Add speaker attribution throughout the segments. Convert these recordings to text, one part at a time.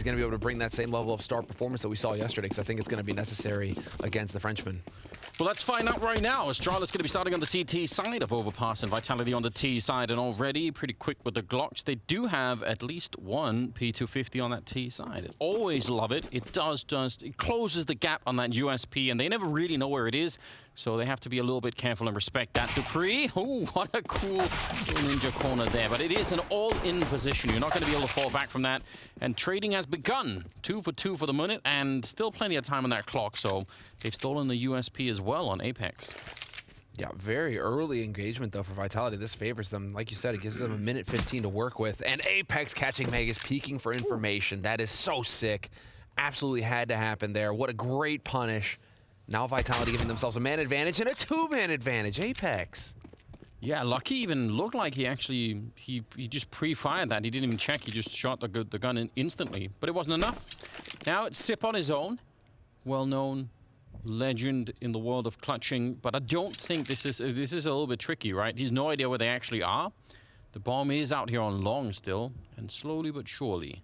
Speaker 1: going to be able to bring that same level of star performance that we saw yesterday, because I think it's going to be necessary against the Frenchman.
Speaker 2: Well, let's find out right now. Astralis going to be starting on the CT side of Overpass and Vitality on the T side, and already pretty quick with the Glocks. They do have at least one P250 on that T side. Always love it. It it closes the gap on that USP, and they never really know where it is, so they have to be a little bit careful and respect that. Dupree, oh, what a cool little ninja corner there, but it is an all-in position. You're not going to be able to fall back from that, and trading has begun. 2 for 2 for the minute, and still plenty of time on that clock, so they've stolen the USP as well on Apex.
Speaker 1: Yeah, very early engagement, though, for Vitality. This favors them. Like you said, it gives them a minute 15 to work with. And Apex catching Magus, peeking for information. That is so sick. Absolutely had to happen there. What a great punish. Now Vitality giving themselves a man advantage and a 2-man advantage. Apex.
Speaker 2: Yeah, Lucky even looked like he actually, he just pre-fired that. He didn't even check. He just shot the gun in instantly. But it wasn't enough. Now it's Sip on his own. Well-known legend in the world of clutching, but I don't think this is a little bit tricky, right? He's no idea where they actually are. The bomb is out here on long still, and slowly but surely,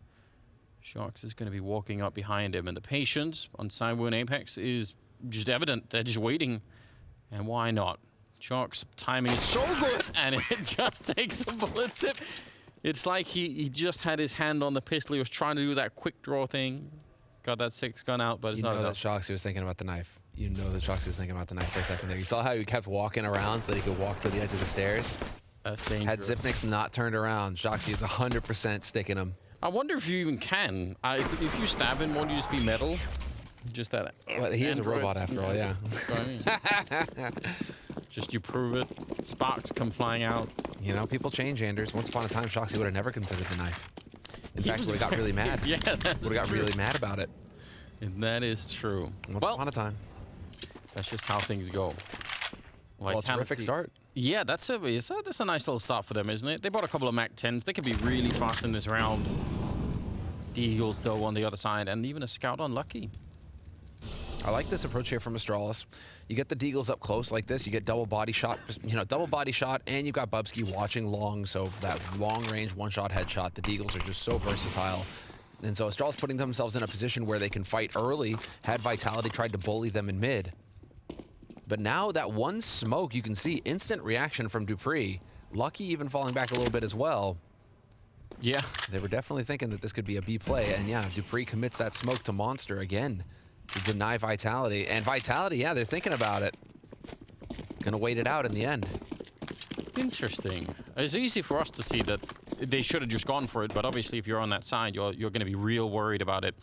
Speaker 2: Sharks is going to be walking up behind him, and the patience on Cyber and Apex is just evident. They're just waiting, and why not? Sharks' timing is so good, and it just takes a bullet Sip. It's like he just had his hand on the pistol. He was trying to do that quick draw thing. Got that 6 gun out, but it's not enough.
Speaker 1: You know that Shoxy was thinking about the knife. You know that Shoxy was thinking about the knife for a second there. You saw how he kept walking around so that he could walk to the edge of the stairs?
Speaker 2: That's dangerous.
Speaker 1: Had Zipnik's not turned around, Shoxy is 100% sticking him.
Speaker 2: I wonder if you even can. If you stab him, won't you just be metal? Just that.
Speaker 1: Well, he is a robot after all, yeah.
Speaker 2: Just you prove it. Sparks come flying out.
Speaker 1: You know, people change, Anders. Once upon a time, Shoxy would have never considered the knife. In fact, would have got really mad.
Speaker 2: Yeah, would have
Speaker 1: got really mad about it.
Speaker 2: And that is true.
Speaker 1: Once upon a time.
Speaker 2: That's just how things go.
Speaker 1: Well, a terrific start.
Speaker 2: Yeah, that's a nice little start for them, isn't it? They bought a couple of Mac 10s. They could be really fast in this round. The Eagles, though, on the other side, and even a scout on Lucky.
Speaker 1: I like this approach here from Astralis. You get the Deagles up close like this, you get double body shot, and you've got Bubsky watching long, so that long range one-shot headshot. The Deagles are just so versatile. And so Astralis putting themselves in a position where they can fight early, had Vitality tried to bully them in mid. But now that one smoke, you can see instant reaction from Dupree. Lucky even falling back a little bit as well.
Speaker 2: Yeah.
Speaker 1: They were definitely thinking that this could be a B play, and yeah, Dupree commits that smoke to Monster again to deny Vitality. And Vitality, yeah, they're thinking about it. Gonna wait it out in the end.
Speaker 2: Interesting. It's easy for us to see that they should have just gone for it, but obviously if you're on that side, you're going to be real worried about it.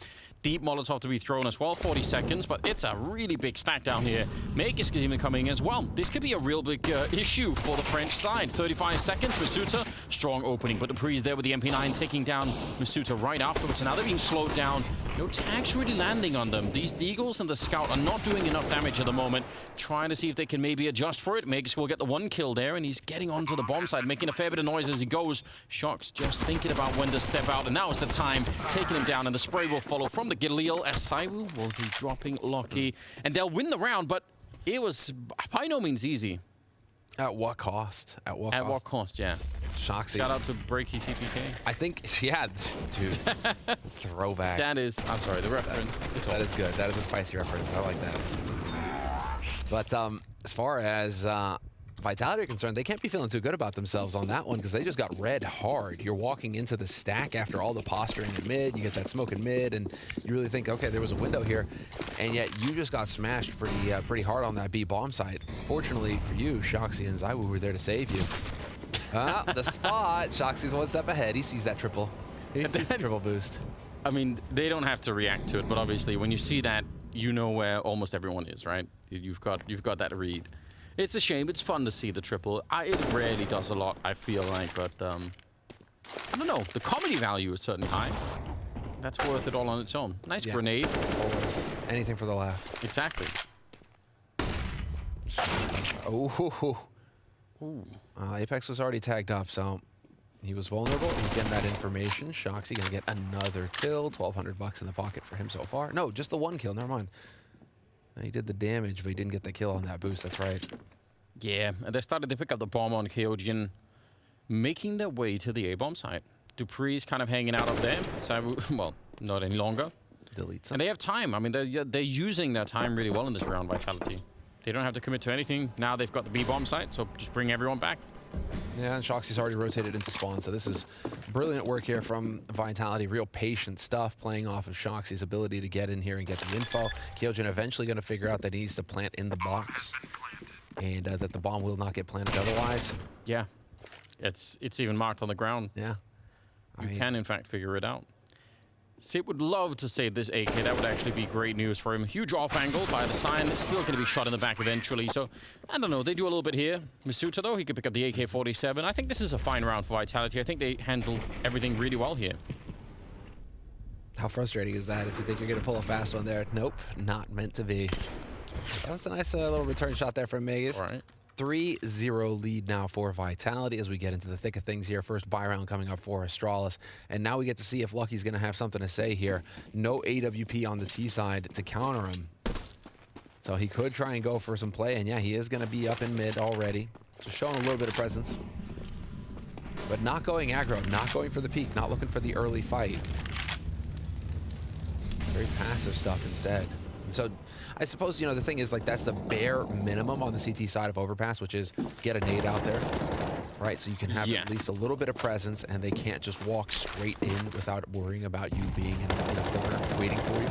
Speaker 2: Deep Molotov to be thrown as well, 40 seconds, but it's a really big stack down here. Magus is even coming as well. This could be a real big issue for the French side. 35 seconds, Masuta, strong opening, but Dupree's there with the MP9 taking down Masuta right afterwards. Now they're being slowed down. No tags really landing on them. These Deagles and the Scout are not doing enough damage at the moment. Trying to see if they can maybe adjust for it. Magus will get the 1 kill there, and he's getting onto the bomb side, making a fair bit of noise as he goes. Shox just thinking about when to step out, and now is the time, taking him down, and the spray will follow from the Galil as Saiwu will be dropping Lucky, and they'll win the round, but it was by no means easy.
Speaker 1: At what cost? At what cost?
Speaker 2: At what cost, yeah.
Speaker 1: Shoxy.
Speaker 2: Shout out to Breaky CPK.
Speaker 1: I think, yeah, dude. Throwback.
Speaker 2: That is, I'm sorry, the reference.
Speaker 1: That is good. That is a spicy reference. I like that. But as far as Vitality are concerned, they can't be feeling too good about themselves on that one because they just got red hard. You're walking into the stack after all the posturing in mid, you get that smoke in mid, and you really think, okay, there was a window here, and yet you just got smashed pretty hard on that B bomb site. Fortunately for you, Shoxy and Zaiwu were there to save you. The spot. Shoxy's one step ahead. He sees that triple. He sees the triple boost.
Speaker 2: I mean, they don't have to react to it, but obviously when you see that, you know where almost everyone is, right? You've got that read. It's a shame. It's fun to see the triple. It rarely does a lot, I feel like, but I don't know. The comedy value is certainly high. That's worth it all on its own. Nice grenade.
Speaker 1: Always. Anything for the laugh.
Speaker 2: Exactly.
Speaker 1: Oh. Apex was already tagged up, so he was vulnerable. He's getting that information. Shoxy gonna get another kill. 1,200 bucks in the pocket for him so far. No, just the 1 kill. Never mind. He did the damage, but he didn't get the kill on that boost. That's right.
Speaker 2: Yeah, and they started to pick up the bomb on Kyojin, making their way to the A-bomb site. Dupree's kind of hanging out up there. So, well, Not any longer.
Speaker 1: Delete some.
Speaker 2: And they have time. I mean, they're using their time really well in this round, Vitality. They don't have to commit to anything. Now they've got the B-bomb site, so just bring everyone back.
Speaker 1: Yeah, and Shoxy's already rotated into spawn, so this is brilliant work here from Vitality. Real patient stuff, playing off of Shoxy's ability to get in here and get the info. Kyojin eventually going to figure out that he needs to plant in the box, and that the bomb will not get planted otherwise.
Speaker 2: Yeah, it's even marked on the ground.
Speaker 1: Yeah.
Speaker 2: You can, in fact, figure it out. Sid would love to save this AK. That would actually be great news for him. Huge off angle by the sign. It's still going to be shot in the back eventually. So, I don't know. They do a little bit here. Masuta, though, he could pick up the AK-47. I think this is a fine round for Vitality. I think they handled everything really well here.
Speaker 1: How frustrating is that if you think you're going to pull a fast one there? Nope, not meant to be. That was a nice little return shot there from Magus.
Speaker 2: All right.
Speaker 1: 3-0 lead now for Vitality as we get into the thick of things here. First buy round coming up for Astralis. And now we get to see if Lucky's going to have something to say here. No AWP on the T side to counter him. So he could try and go for some play. And yeah, he is going to be up in mid already. Just showing a little bit of presence. But not going aggro, not going for the peak, not looking for the early fight. Very passive stuff instead. And so I suppose, you know, the thing is, like, that's the bare minimum on the CT side of Overpass, which is get a nade out there, right? So you can have at least a little bit of presence, and they can't just walk straight in without worrying about you being in a corner waiting for you.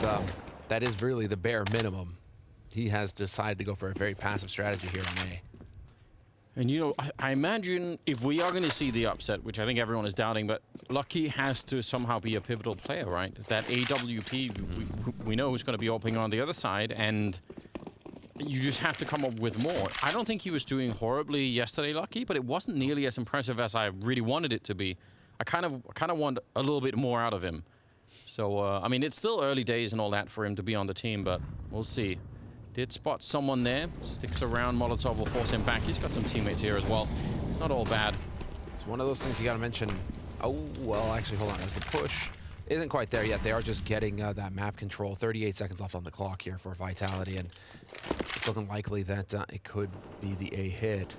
Speaker 1: But that is really the bare minimum. He has decided to go for a very passive strategy here on A.
Speaker 2: And, you know, I imagine if we are going to see the upset, which I think everyone is doubting, but Lucky has to somehow be a pivotal player, right? That AWP, we know who's going to be opening on the other side, and you just have to come up with more. I don't think he was doing horribly yesterday, Lucky, but it wasn't nearly as impressive as I really wanted it to be. I kind of want a little bit more out of him. So, I mean, it's still early days and all that for him to be on the team, but we'll see. Did spot someone there. Sticks around. Molotov will force him back. He's got some teammates here as well. It's not all bad.
Speaker 1: It's one of those things you got to mention. Oh, well, actually, hold on. As the push isn't quite there yet, they are just getting that map control. 38 seconds left on the clock here for Vitality, and it's looking likely that it could be the A hit.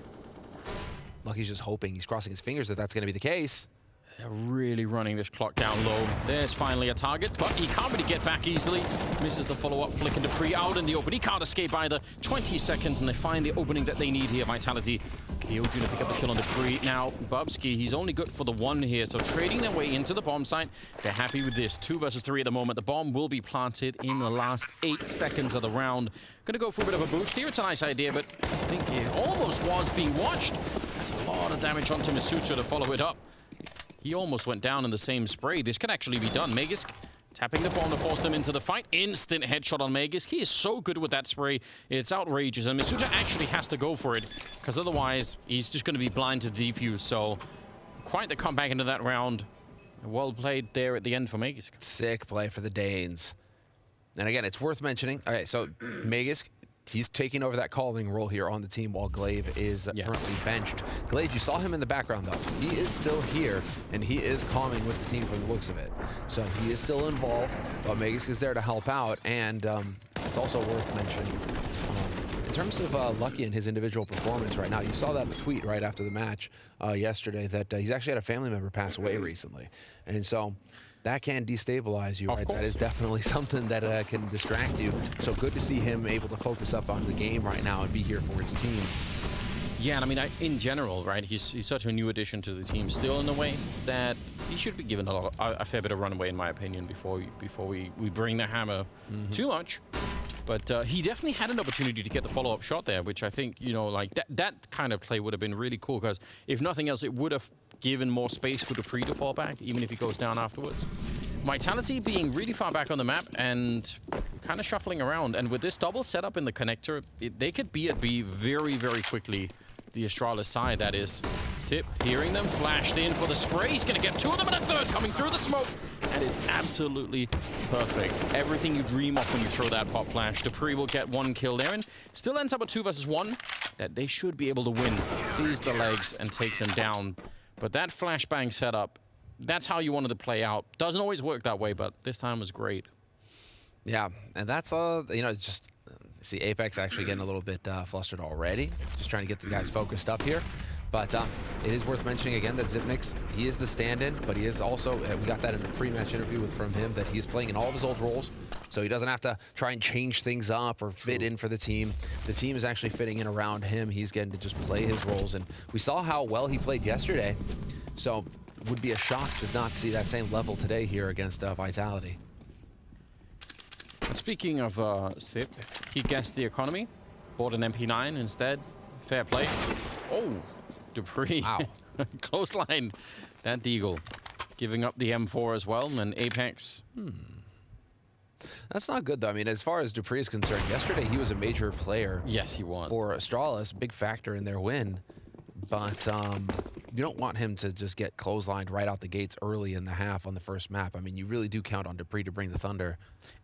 Speaker 1: Lucky's just hoping. He's crossing his fingers that that's going to be the case.
Speaker 2: They're really running this clock down low. There's finally a target, but he can't really get back easily. Misses the follow-up flick into Dupree out in the open. He can't escape either. 20 seconds, and they find the opening that they need here. Vitality. Kyojin to pick up the kill on Dupree. Now, Bubsky, he's only good for the one here, so trading their way into the bomb site. They're happy with this. 2 versus 3 at the moment. The bomb will be planted in the last 8 seconds of the round. Gonna go for a bit of a boost here. It's a nice idea, but I think it almost was being watched. That's a lot of damage onto Masucha to follow it up. He almost went down in the same spray. This could actually be done. Magisk tapping the bomb to force them into the fight. Instant headshot on Magisk. He is so good with that spray. It's outrageous. And Masucha actually has to go for it, because otherwise he's just going to be blind to defuse. So quite the comeback into that round. Well played there at the end for Magisk.
Speaker 1: Sick play for the Danes. And again, it's worth mentioning. All right, so Magisk, he's taking over that calling role here on the team while Glaive is currently benched. Glaive, you saw him in the background, though. He is still here, and he is calming with the team from the looks of it. So he is still involved, but Magisk is there to help out, and it's also worth mentioning. In terms of Lucky and his individual performance right now, you saw that in the tweet right after the match yesterday that he's actually had a family member pass away recently. And so that can destabilize you, right? That is definitely something that can distract you. So good to see him able to focus up on the game right now and be here for his team.
Speaker 2: Yeah, and I mean, in general, right, he's such a new addition to the team still in a way that he should be given a fair bit of runway, in my opinion, before we bring the hammer too much. But he definitely had an opportunity to get the follow-up shot there, which I think, you know, like that kind of play would have been really cool, because if nothing else, it would have given more space for Dupree to fall back, even if he goes down afterwards. Vitality being really far back on the map and kind of shuffling around. And with this double setup in the connector, they could be at B very, very quickly. The Astralis side, that is. Sip, hearing them, flashed in for the spray. He's going to get 2 of them and a third coming through the smoke. That is absolutely perfect. Everything you dream of when you throw that pop flash. Dupree will get 1 kill there and still ends up with 2 versus 1 that they should be able to win. Sees the legs and takes them down. But that flashbang setup, that's how you wanted to play out. Doesn't always work that way, but this time was great.
Speaker 1: Yeah, and that's, you know, just... See Apex actually getting a little bit flustered already. Just trying to get the guys focused up here. But it is worth mentioning again that Zipnix, he is the stand-in, but he is also, we got that in the pre-match interview from him, that he's playing in all of his old roles, so he doesn't have to try and change things up or fit in for the team. The team is actually fitting in around him. He's getting to just play his roles, and we saw how well he played yesterday, so would be a shock to not see that same level today here against Vitality.
Speaker 2: And speaking of Sip, he guessed the economy, bought an MP9 instead. Fair play. Oh, Dupree.
Speaker 1: Wow.
Speaker 2: Clothesline. That Deagle. Giving up the M4 as well, and Apex.
Speaker 1: That's not good, though. I mean, as far as Dupree is concerned, yesterday he was a major player.
Speaker 2: Yes, he was.
Speaker 1: For Astralis, big factor in their win. But you don't want him to just get clotheslined right out the gates early in the half on the first map. I mean, you really do count on Dupree to bring the thunder.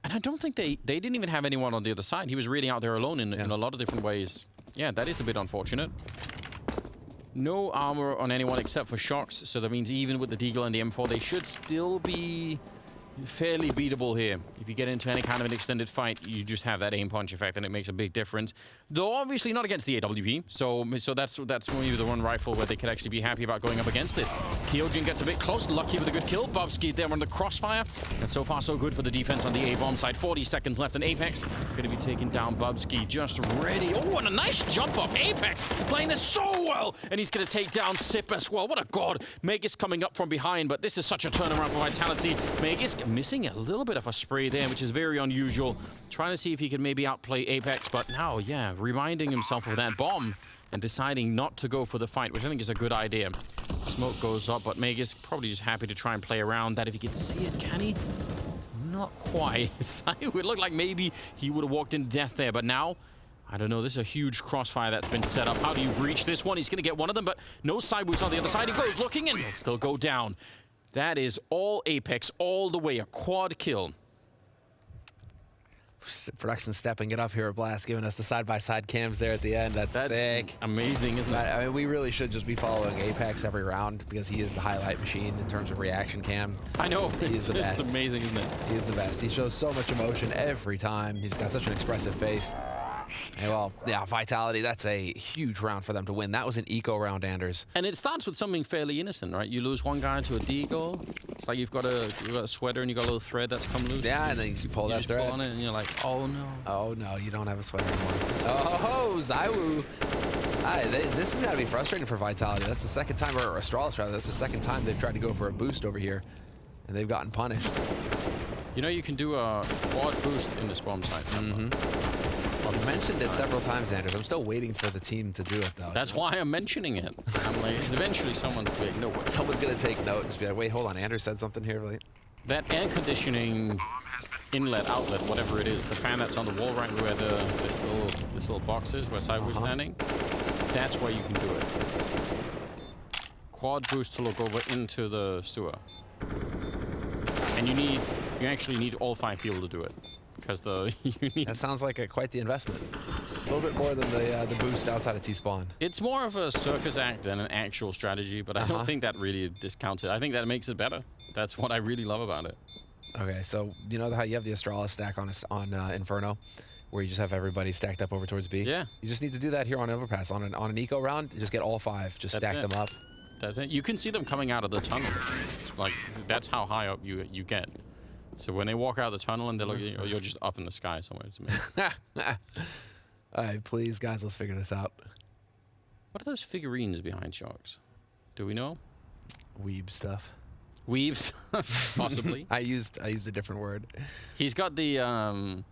Speaker 2: And I don't think they didn't even have anyone on the other side. He was really out there alone in a lot of different ways. Yeah, that is a bit unfortunate. No armor on anyone except for Shocks, so that means even with the Deagle and the M4, they should still be fairly beatable here. If you get into any kind of an extended fight, you just have that aim punch effect, and it makes a big difference. Though obviously not against the AWP, so that's maybe the one rifle where they could actually be happy about going up against it. Kyojin gets a bit close, lucky with a good kill. Bubsky there on the crossfire, and so far so good for the defense on the A-bomb side. 40 seconds left, and Apex going to be taking down Bubsky, just ready. Oh, and a nice jump up. Apex playing this so well, and he's going to take down Sip as well. What a god. Magus coming up from behind, but this is such a turnaround for Vitality. Magus missing a little bit of a spray there, which is very unusual. Trying to see if he can maybe outplay Apex, but now, yeah, reminding himself of that bomb and deciding not to go for the fight, which I think is a good idea. Smoke goes up, but Magus probably just happy to try and play around that. If he can see it, can he? Not quite. It would look like maybe he would have walked into death there, but now, I don't know, this is a huge crossfire that's been set up. How do you breach this one? He's going to get one of them, but no side boots on the other side. He goes looking, and he'll still go down. That is all Apex, all the way, a quad kill.
Speaker 1: Production stepping it up here at Blast, giving us the side-by-side cams there at the end. That's sick.
Speaker 2: Amazing, isn't it?
Speaker 1: I mean, we really should just be following Apex every round because he is the highlight machine in terms of reaction cam.
Speaker 2: I know.
Speaker 1: He's the best.
Speaker 2: It's amazing, isn't it?
Speaker 1: He is the best. He shows so much emotion every time. He's got such an expressive face. And well, yeah, Vitality, that's a huge round for them to win. That was an eco round, Anders.
Speaker 2: And it starts with something fairly innocent, right? You lose one guy to a Deagle. It's like you've got a sweater and you've got a little thread that's come loose.
Speaker 1: Yeah, and then you pull that thread.
Speaker 2: Pull on it and you're like, oh no.
Speaker 1: Oh no, you don't have a sweater anymore. Oh, Zywoo. This has got to be frustrating for Vitality. That's the second time, or Astralis rather, that's the second time they've tried to go for a boost over here. And they've gotten punished.
Speaker 2: You know, you can do a quad boost in this bomb site.
Speaker 1: You mentioned it several times, Anders. I'm still waiting for the team to do it, though.
Speaker 2: That's why I'm mentioning it. I'm like, eventually someone's like, no.
Speaker 1: Someone's going to take note and just be like, wait, hold on, Anders said something here. Like,
Speaker 2: that air conditioning inlet, outlet, whatever it is, the fan that's on the wall right where this little box is, where Cyber's standing, that's where you can do it. Quad boost to look over into the sewer. And you actually need all 5 people to do it. Because
Speaker 1: that sounds like quite the investment. A little bit more than the boost outside of T-spawn.
Speaker 2: It's more of a circus act than an actual strategy, but I don't think that really discounts it. I think that makes it better. That's what I really love about it.
Speaker 1: Okay, so you know how you have the Astralis stack on Inferno, where you just have everybody stacked up over towards B?
Speaker 2: Yeah.
Speaker 1: You just need to do that here on Overpass. On an eco round, just get all 5. Just stack them up.
Speaker 2: That's it. You can see them coming out of the tunnel. Like, that's how high up you get. So when they walk out of the tunnel and they're like, you're just up in the sky somewhere. It's amazing.
Speaker 1: All right, please, guys, let's figure this out.
Speaker 2: What are those figurines behind Sharks? Do we know?
Speaker 1: Weeb stuff.
Speaker 2: Weeb stuff, possibly.
Speaker 1: I used a different word.
Speaker 2: He's got the, or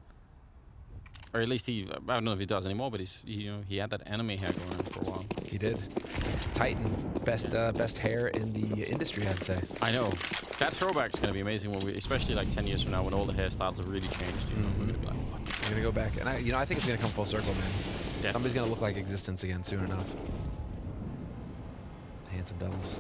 Speaker 2: at least I don't know if he does anymore, but he had that anime hair going on for a while.
Speaker 1: He did. Titan, best hair in the industry, I'd say.
Speaker 2: I know. That throwback's going to be amazing when especially like 10 years from now when all the hairstyles have really changed. You know, we're going to be like, what?
Speaker 1: We're going to go back, and I think it's going to come full circle, man. Definitely. Somebody's going to look like Existence again soon enough. Handsome doubles.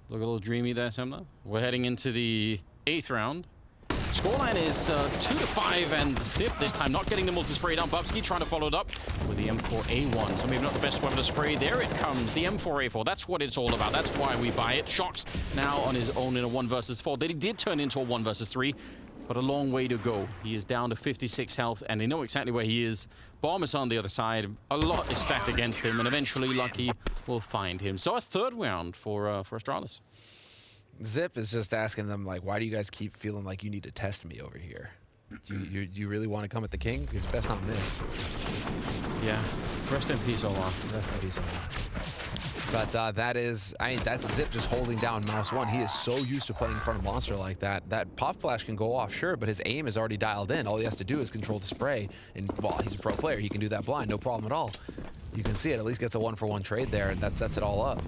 Speaker 2: Look a little dreamy there, Semna. We're heading into the 8th round. Scoreline is 2-5, and Sip this time not getting the multi-spray down. Bubsky trying to follow it up with the M4A1. So maybe not the best weapon to spray. There it comes, the M4A4. That's what it's all about. That's why we buy it. Shocks now on his own in a 1 versus 4. They did turn into a 1 versus 3. but a long way to go. He is down to 56 health, and they know exactly where he is. Bomb is on the other side. A lot is stacked against him, and eventually Lucky will find him. So a third round for Astralis.
Speaker 1: Zip is just asking them, like, why do you guys keep feeling like you need to test me over here? You really want to come at the king? Because best not miss.
Speaker 2: Yeah. Rest in peace, Omar.
Speaker 1: Rest in peace, Omar. But that is, I mean, that's Zip just holding down mouse 1. He is so used to playing in front of Monster like that. That pop flash can go off, sure, but his aim is already dialed in. All he has to do is control the spray. And, well, he's a pro player. He can do that blind, no problem at all. You can see it. At least gets a 1-for-1 trade there, and that sets it all up.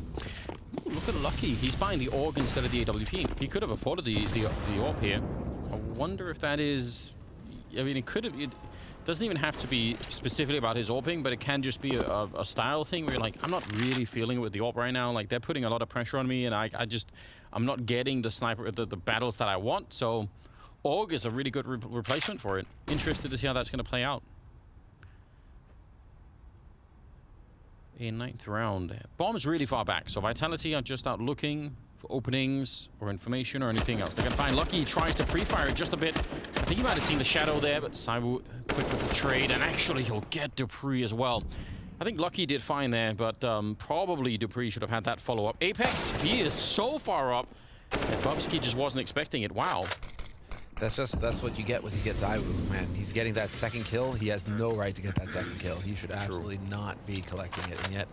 Speaker 2: Ooh, look at Lucky. He's buying the AUG instead of the AWP. He could have afforded the AWP here. I wonder if that is... I mean, it could have... It doesn't even have to be specifically about his AWPing, but it can just be a style thing where you're like, I'm not really feeling it with the AWP right now. Like, they're putting a lot of pressure on me, and I'm not getting the sniper, the battles that I want. So, AUG is a really good replacement for it. Interested to see how that's going to play out. In 9th round. Bomb's really far back, so Vitality are just out looking for openings or information or anything else. They're going to find Lucky. He tries to pre-fire it just a bit. I think he might have seen the shadow there, but Saibu quick with the trade, and actually he'll get Dupree as well. I think Lucky did fine there, but probably Dupree should have had that follow-up. Apex, he is so far up that Bubsky just wasn't expecting it. Wow.
Speaker 1: That's what you get when you get Zaiwu, man. He's getting that second kill. He has no right to get that second kill. He should absolutely not be collecting it. And yet,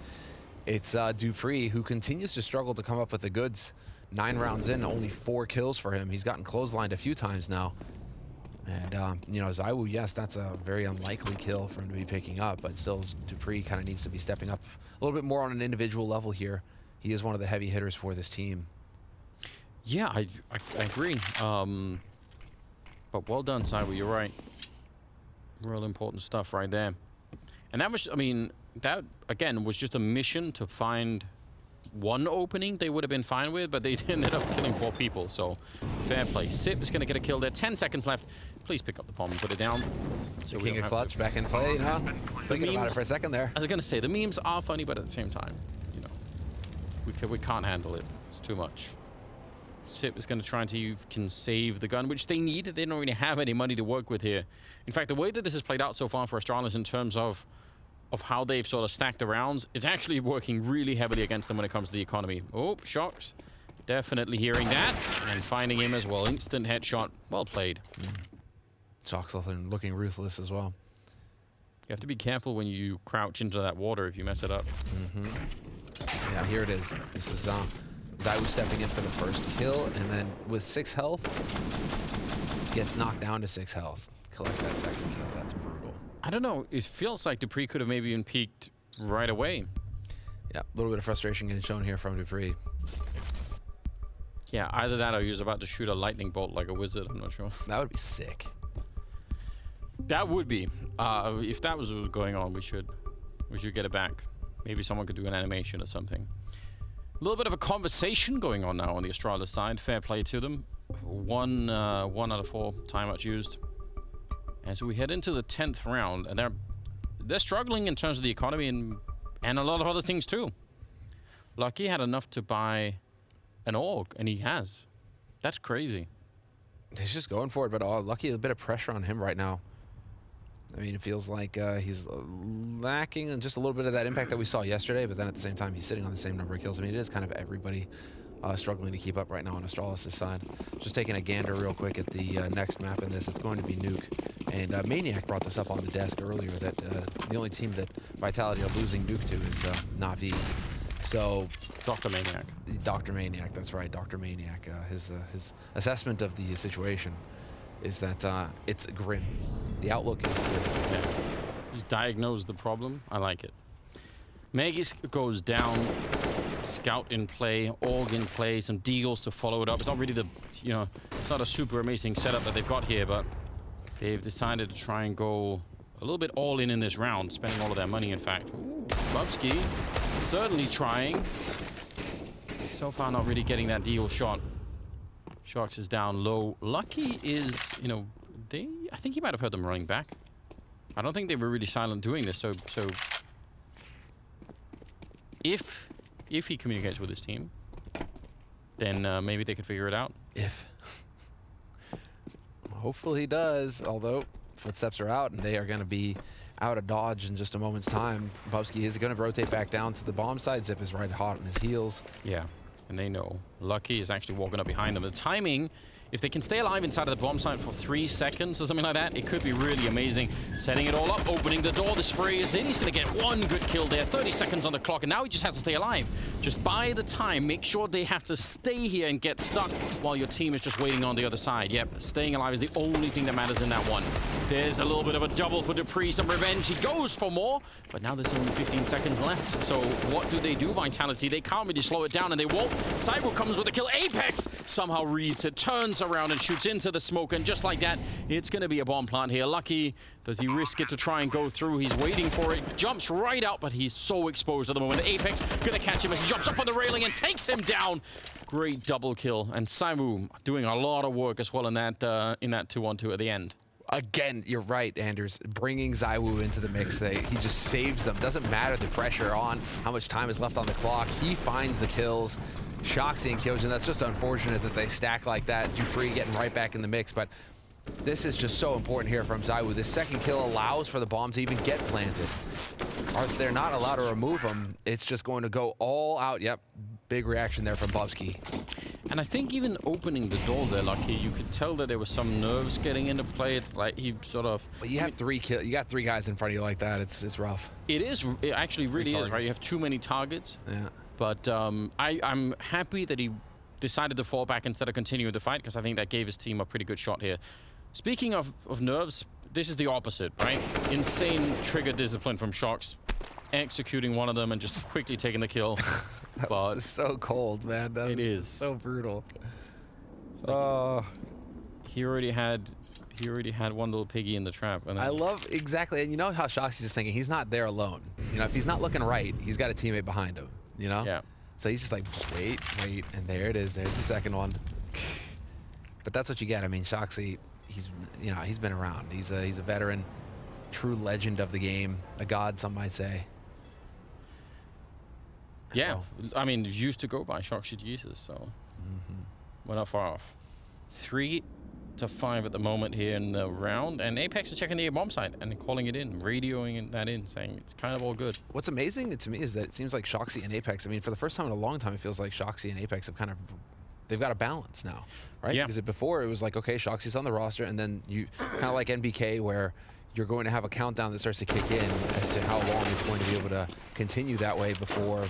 Speaker 1: it's Dupree who continues to struggle to come up with the goods. 9 rounds in, only 4 kills for him. He's gotten clotheslined a few times now. And, you know, Zaiwu, yes, that's a very unlikely kill for him to be picking up. But still, Dupree kind of needs to be stepping up a little bit more on an individual level here. He is one of the heavy hitters for this team.
Speaker 2: Yeah, I agree. But well done, Saibu, you're right. Real important stuff right there. And that was, I mean, that, again, was just a mission to find one opening they would have been fine with, but they ended up killing 4 people, so fair play. Sip is going to get a kill there. 10 seconds left. Please pick up the bomb and put it down. So
Speaker 1: King of Clutch back in play, you know? Thinking about it for a second there.
Speaker 2: I was going to say, the memes are funny, but at the same time, you know, we can't handle it. It's too much. Sip is going to try and see if he can save the gun, which they need. They don't really have any money to work with here. In fact, the way that this has played out so far for Astralis in terms of how they've sort of stacked the rounds, it's actually working really heavily against them when it comes to the economy. Oh, Shocks. Definitely hearing that and finding him as well. Instant headshot. Well played.
Speaker 1: Shocks looking ruthless as well.
Speaker 2: You have to be careful when you crouch into that water if you mess it up.
Speaker 1: Yeah, here it is. This is Zaiwu stepping in for the first kill, and then with 6 health, gets knocked down to 6 health. Collects that second kill. That's brutal.
Speaker 2: I don't know. It feels like Dupree could have maybe even peaked right away.
Speaker 1: Yeah, a little bit of frustration getting shown here from Dupree.
Speaker 2: Yeah, either that or he was about to shoot a lightning bolt like a wizard. I'm not sure.
Speaker 1: That would be sick.
Speaker 2: That would be. If that was what was going on, we should get it back. Maybe someone could do an animation or something. A little bit of a conversation going on now on the Astralis side. Fair play to them. One out of 4 timeouts used. As we head into the 10th round, and they're struggling in terms of the economy and a lot of other things too. Lucky had enough to buy an AUG, and he has. That's crazy.
Speaker 1: He's just going for it, but Lucky, a bit of pressure on him right now. I mean, it feels like he's lacking just a little bit of that impact that we saw yesterday, but then at the same time, he's sitting on the same number of kills. I mean, it is kind of everybody struggling to keep up right now on Astralis' side. Just taking a gander real quick at the next map in this, it's going to be Nuke. And Maniac brought this up on the desk earlier, that the only team that Vitality are losing Nuke to is Na'Vi. So,
Speaker 2: Dr. Maniac.
Speaker 1: Dr. Maniac, that's right, Dr. Maniac. His assessment of the situation is that it's grim. The outlook is grim.
Speaker 2: Yeah. Just diagnose the problem. I like it. Magis goes down. Scout in play, AUG in play, some deagles to follow it up. It's not really the, you know, it's not a super amazing setup that they've got here, but they've decided to try and go a little bit all in this round, spending all of their money, in fact. Ooh, Bubsky certainly trying. So far, not really getting that deagle shot. Sharks is down low. Lucky is, you know, I think he might have heard them running back. I don't think they were really silent doing this, so if he communicates with his team, then maybe they could figure it out.
Speaker 1: If. Hopefully he does, although footsteps are out and they are going to be out of dodge in just a moment's time. Bubsky is going to rotate back down to the bomb side. Zip is right hot on his heels.
Speaker 2: Yeah, and they know. Lucky is actually walking up behind them. The timing, if they can stay alive inside of the bomb site for 3 seconds or something like that, it could be really amazing. Setting it all up, opening the door, the spray is in. He's going to get 1 good kill there. 30 seconds on the clock, and now he just has to stay alive. Just buy the time. Make sure they have to stay here and get stuck while your team is just waiting on the other side. Yep, staying alive is the only thing that matters in that one. There's a little bit of a double for Dupree, some revenge. He goes for more, but now there's only 15 seconds left. So what do? Vitality? They can't really slow it down, and they won't. Cyber comes with a kill. Apex somehow reads it, turns around and shoots into the smoke, and just like that, it's going to be a bomb plant here. Lucky, does he risk it to try and go through? He's waiting for it, jumps right out, but he's so exposed at the moment. Apex going to catch him as he jumps up on the railing and takes him down. Great double kill, and Saimu doing a lot of work as well in that 2-on-2 at the end.
Speaker 1: Again, you're right, Anders. Bringing Zywoo into the mix, he just saves them. Doesn't matter the pressure on, how much time is left on the clock. He finds the kills. Shoxy and Kyojin, that's just unfortunate that they stack like that. Dupree getting right back in the mix, but this is just so important here from Zywoo. This second kill allows for the bomb to even get planted. Or if they're not allowed to remove them, it's just going to go all out. Yep, big reaction there from Bubsky.
Speaker 2: And I think even opening the door there, Lucky, you could tell that there was some nerves getting into play. It's like he sort of...
Speaker 1: Well, you have 3 kills. You got 3 guys in front of you like that. It's rough.
Speaker 2: It is. It actually really is, right? You have too many targets.
Speaker 1: Yeah.
Speaker 2: But I'm happy that he decided to fall back instead of continuing the fight, because I think that gave his team a pretty good shot here. Speaking of nerves, this is the opposite, right? Insane trigger discipline from Shox, executing one of them and just quickly taking the kill.
Speaker 1: That was so cold, man. That is so brutal.
Speaker 2: Like, he already had one little piggy in the trap. And
Speaker 1: I love exactly, and you know how Shoxy's just thinking he's not there alone. You know, if he's not looking right, he's got a teammate behind him. You know?
Speaker 2: Yeah.
Speaker 1: So he's just like, just wait, and there it is. There's the second one. But that's what you get. I mean, Shoxy, he's been around. He's a veteran, true legend of the game, a god, some might say.
Speaker 2: Yeah, I mean, used to go by Shoxy Jesus, so we're not far off. 3-5 at the moment here in the round, and Apex is checking the bomb site and calling it in, radioing that in, saying it's kind of all good.
Speaker 1: What's amazing to me is that it seems like Shoxy and Apex, I mean, for the first time in a long time, it feels like Shoxy and Apex have they've got a balance now, right?
Speaker 2: Yeah.
Speaker 1: Because before it was like, okay, Shoxy's on the roster, and then you kind of like NBK where you're going to have a countdown that starts to kick in as to how long it's going to be able to continue that way before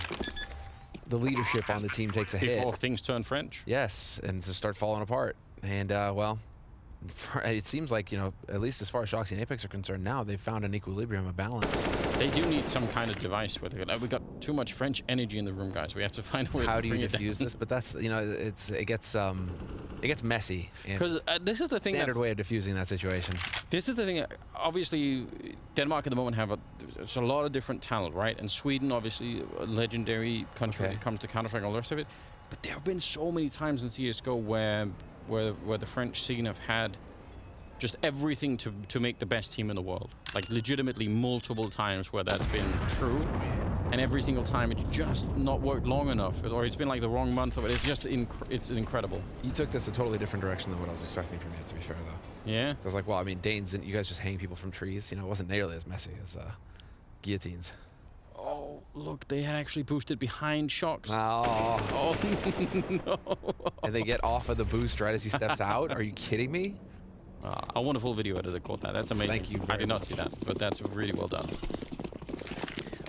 Speaker 1: the leadership on the team takes a hit.
Speaker 2: Before things turn French.
Speaker 1: Yes, and to start falling apart. And, well, it seems like, you know, at least as far as Shoxy and Apex are concerned now, they've found an equilibrium, a balance.
Speaker 2: They do need some kind of device with it. We got too much French energy in the room, guys. We have to find a way
Speaker 1: How
Speaker 2: to
Speaker 1: do
Speaker 2: bring
Speaker 1: you
Speaker 2: it down.
Speaker 1: diffuse this? But that's, you know, it gets messy.
Speaker 2: Because this is the thing.
Speaker 1: Standard way of diffusing that situation.
Speaker 2: This is the thing. Obviously, Denmark at the moment have there's a lot of different talent, right? And Sweden, obviously, a legendary country when it comes to Counter-Strike and all the rest of it. But there have been so many times in CSGO where the French scene have had just everything to make the best team in the world. Like legitimately multiple times where that's been true. And every single time it's just not worked long enough, or it's been like the wrong month, but it's just it's incredible.
Speaker 1: You took this a totally different direction than what I was expecting from you, to be fair, though.
Speaker 2: Yeah?
Speaker 1: I was like, well, I mean, Danes, didn't you guys just hang people from trees? You know, it wasn't nearly as messy as guillotines.
Speaker 2: Oh, look, they had actually boosted behind Shox.
Speaker 1: Oh,
Speaker 2: no.
Speaker 1: And they get off of the boost right as he steps out? Are you kidding me?
Speaker 2: A wonderful video editor caught that. That's amazing.
Speaker 1: Thank you.
Speaker 2: I did not see that, but that's really well done.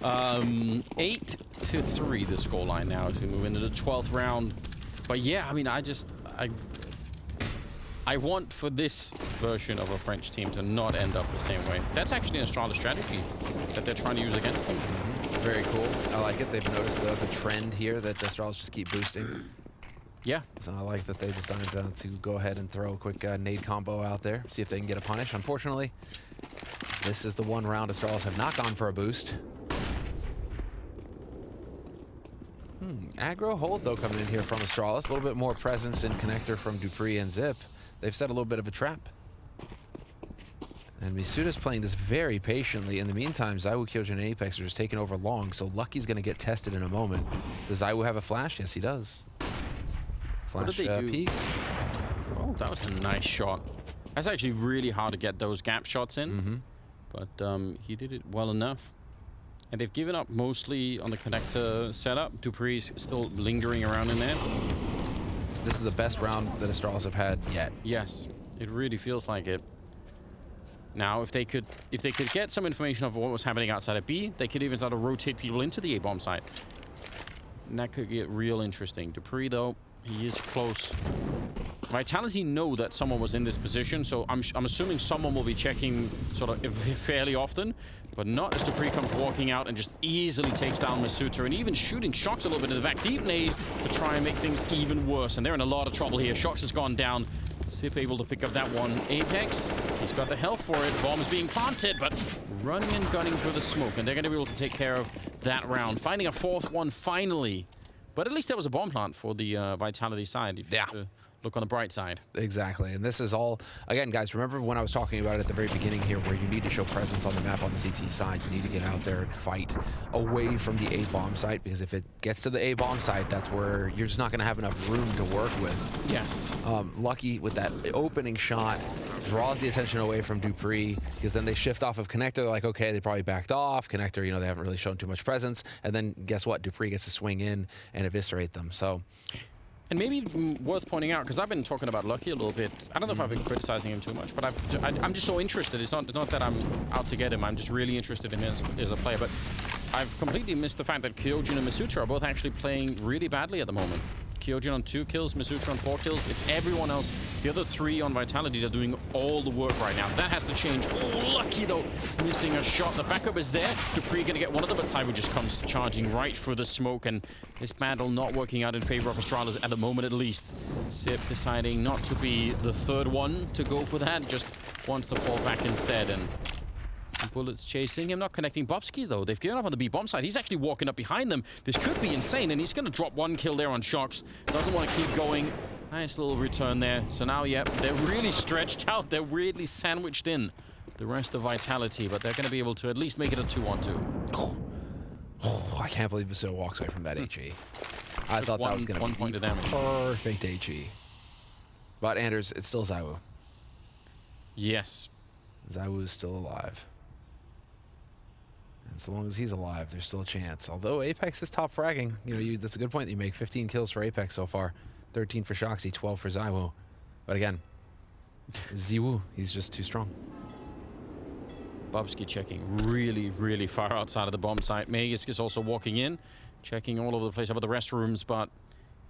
Speaker 2: 8-3 the scoreline now as we move into the 12th round. But yeah, I mean, I want for this version of a French team to not end up the same way. That's actually an Astralis strategy that they're trying to use against them.
Speaker 1: Very cool. I like it. They've noticed the trend here that the Astralis just keep boosting.
Speaker 2: Yeah.
Speaker 1: So I like that they decided to go ahead and throw a quick nade combo out there, see if they can get a punish. Unfortunately, this is the one round Astralis have not gone for a boost. Aggro hold, though, coming in here from Astralis. A little bit more presence in connector from Dupree and Zip. They've set a little bit of a trap. And Misuda's playing this very patiently. In the meantime, Zywoo, Kyojin, and Apex are just taking over long, so Lucky's going to get tested in a moment. Does Zywoo have a flash? Yes, he does. Flash
Speaker 2: what did they do?
Speaker 1: peek.
Speaker 2: Oh, that was a nice shot. That's actually really hard to get those gap shots in. But he did it well enough. And they've given up mostly on the connector setup. Dupree's still lingering around in there.
Speaker 1: This is the best round that Astralis have had yet.
Speaker 2: Yes, it really feels like it. Now, if they could get some information of what was happening outside of B, they could even start to rotate people into the A bomb site. And that could get real interesting. Dupree, though, he is close. Vitality know that someone was in this position, so I'm assuming someone will be checking sort of fairly often, but not as Dupree comes walking out and just easily takes down Masuta, and even shooting Shox a little bit in the back. Deep nade to try and make things even worse, and they're in a lot of trouble here. Shox has gone down. Sip able to pick up that one. Apex, he's got the health for it. Bomb's being planted, but running and gunning through the smoke, and they're going to be able to take care of that round. Finding a fourth one finally. But at least there was a bomb plant for the Vitality side. If you have to look on the bright side.
Speaker 1: Exactly. And this is all, again, guys, remember when I was talking about it at the very beginning here, where you need to show presence on the map on the CT side. You need to get out there and fight away from the A-bomb site, because if it gets to the A-bomb site, that's where you're just not going to have enough room to work with.
Speaker 2: Yes.
Speaker 1: Lucky with that opening shot, draws the attention away from Dupree, because then they shift off of Connector. They're like, okay, they probably backed off. Connector, you know, they haven't really shown too much presence. And then guess what? Dupree gets to swing in and eviscerate them. So...
Speaker 2: And maybe worth pointing out, because I've been talking about Lucky a little bit. I don't know if I've been criticizing him too much, but I'm just so interested. It's not that I'm out to get him. I'm just really interested in him as a player. But I've completely missed the fact that Kyojin and Masuta are both actually playing really badly at the moment. Kyojin on 2 kills, Masuta on 4 kills. It's everyone else. The other 3 on Vitality are doing all the work right now. So that has to change. Oh, Lucky, though, missing a shot. The backup is there. Dupree going to get one of them, but Cyber just comes charging right through the smoke. And this battle not working out in favor of Astralis at the moment, at least. Sip deciding not to be the third one to go for that. Just wants to fall back instead. And bullets chasing him, not connecting Bobsky, though. They've given up on the B bomb side. He's actually walking up behind them. This could be insane, and he's going to drop 1 kill there on Shox. Doesn't want to keep going. Nice little return there. So now, yep, they're really stretched out. They're weirdly sandwiched in the rest of Vitality, but they're going to be able to at least make it a 2-on-2.
Speaker 1: Oh, I can't believe Masuta walks away from that HE. I thought that was going to be
Speaker 2: 1 point of damage.
Speaker 1: Perfect HE. But Anders, it's still Zywoo.
Speaker 2: Yes.
Speaker 1: Zywoo is still alive. And so long as he's alive, there's still a chance. Although Apex is top fragging. You know, that's a good point that you make. 15 kills for Apex so far. 13 for Shoxy, 12 for Zywoo. But again, Zywoo, he's just too strong.
Speaker 2: Bobsky checking really, really far outside of the bomb site. Magisk is also walking in, checking all over the place over the restrooms, but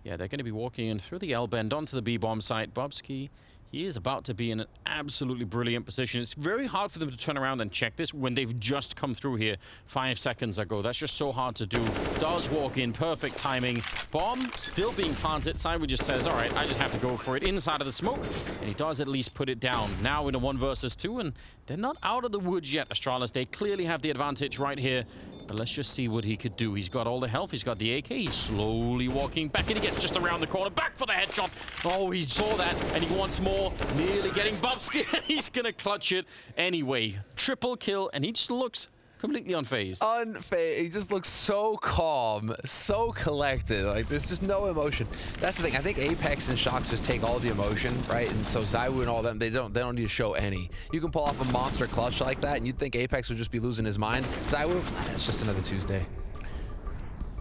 Speaker 2: yeah, they're going to be walking in through the L-bend onto the B-bomb site. Bobsky, he is about to be in an absolutely brilliant position. It's very hard for them to turn around and check this when they've just come through here 5 seconds ago. That's just so hard to do. Does walk in, perfect timing. Bomb still being planted. Cyber just says, all right, I just have to go for it inside of the smoke. And he does at least put it down. Now in a 1 versus 2, and they're not out of the woods yet, Astralis. They clearly have the advantage right here. But let's just see what he could do. He's got all the health. He's got the AK. He's slowly walking back, and he gets just around the corner. Back for the headshot. Oh, he saw that, and he wants more. Nearly getting Bobsky. He's going to clutch it anyway. Triple kill, and he just looks completely unfazed.
Speaker 1: Unfazed. He just looks so calm, so collected. Like, there's just no emotion. That's the thing. I think Apex and Shox just take all the emotion, right? And so Zywoo and all them, they don't need to show any. You can pull off a monster clutch like that, and you'd think Apex would just be losing his mind. Zywoo, it's just another Tuesday.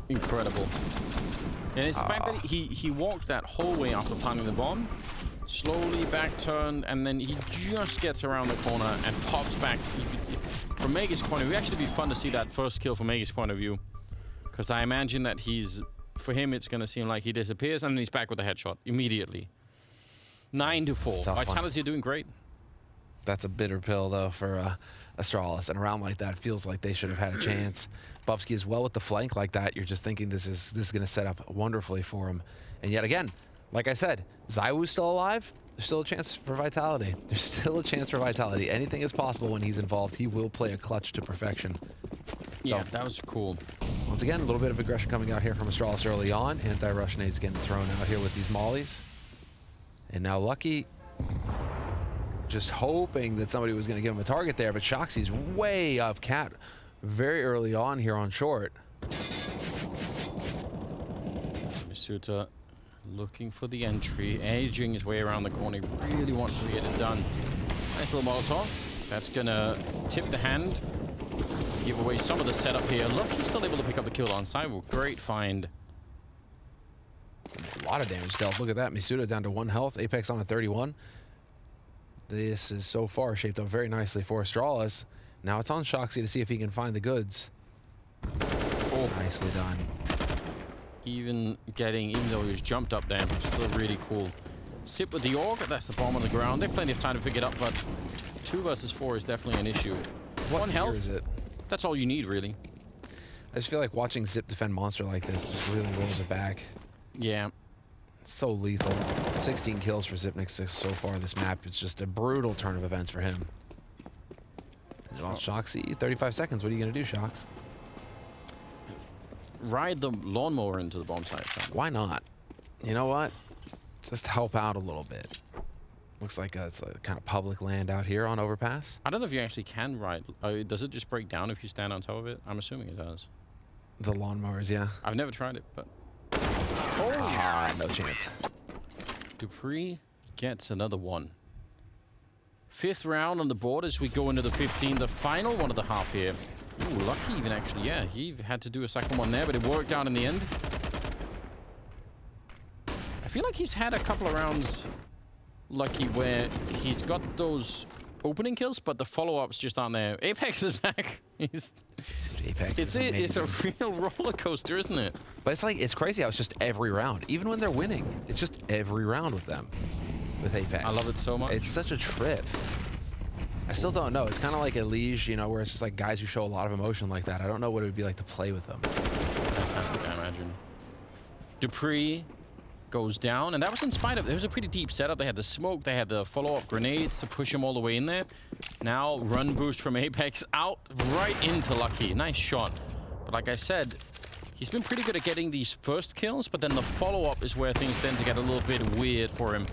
Speaker 2: Incredible. And it's the fact that he walked that whole way after planting the bomb, slowly back turned, and then he just gets around the corner and pops back. From Magisk's point of view, actually be fun to see that first kill from Magisk's point of view, because I imagine that for him, it's going to seem like he disappears, and then he's back with a headshot immediately. 9-4. Vitality are doing great.
Speaker 1: That's a bitter pill, though, for Astralis. And a round like that feels like they should have had a chance. Bubsky as well with the flank like that. You're just thinking this is going to set up wonderfully for him. And yet again, like I said, Zywoo's still alive. There's still a chance for Vitality. There's still a chance for Vitality. Anything is possible when he's involved. He will play a clutch to perfection.
Speaker 2: Yeah, that was cool.
Speaker 1: Once again, a little bit of aggression coming out here from Astralis early on. Anti-rush nades getting thrown out here with these mollies. And now Lucky just hoping that somebody was going to give him a target there, but Shoxy's way up cat very early on here on short.
Speaker 2: Masuta looking for the entry, edging his way around the corner. He really wants to get it done. Nice little Molotov. That's gonna tip the hand. Give away some of the setup here. Lucky's still able to pick up the kill on Cyber. Great find.
Speaker 1: A lot of damage dealt. Look at that. Misuda down to 1 health. Apex on a 31. This is so far shaped up very nicely for Astralis. Now it's on Shoxy to see if he can find the goods. Oh, nicely done.
Speaker 2: Even though he was jumped up there, still really cool. Sip with the AUG. That's the bomb on the ground. They have plenty of time to pick it up, but 2 versus 4 is definitely an issue.
Speaker 1: What
Speaker 2: 1 health.
Speaker 1: Is it?
Speaker 2: That's all you need, really.
Speaker 1: I just feel like watching Zip defend Monster like this just really rolls it back.
Speaker 2: Yeah.
Speaker 1: So lethal. 16 kills for Zipnik so far this map. It's just a brutal turn of events for him. Well, Shoxy, 35 seconds. What are you going to do, Shox?
Speaker 2: Ride the lawnmower into the bomb site.
Speaker 1: Why not? You know what? Just help out a little bit. Looks like it's a kind of public land out here on Overpass.
Speaker 2: I don't know if you actually can ride. Does it just break down if you stand on top of it? I'm assuming it does.
Speaker 1: The lawnmowers, yeah.
Speaker 2: I've never tried it, but...
Speaker 1: No chance.
Speaker 2: Dupree gets another one. 5th round on the board as we go into the 15th, the final one of the half here. Ooh, Lucky even actually, yeah, he had to do a second one there, but it worked out in the end. I feel like he's had a couple of rounds, Lucky, where he's got those opening kills, but the follow-ups just aren't there. Apex is back.
Speaker 1: Apex
Speaker 2: It's a real roller coaster, isn't it?
Speaker 1: But it's crazy how it's just every round. Even when they're winning, it's just every round with them. With Apex.
Speaker 2: I love it so much.
Speaker 1: It's such a trip. I still don't know. It's kind of like a Liege, you know, where it's just like guys who show a lot of emotion like that. I don't know what it would be like to play with them.
Speaker 2: Fantastic, I imagine. Dupree goes down, and that was in spite of... It was a pretty deep setup. They had the smoke, they had the follow-up grenades to push him all the way in there. Now, run boost from Apex out right into Lucky. Nice shot. But like I said, he's been pretty good at getting these first kills, but then the follow-up is where things tend to get a little bit weird for him.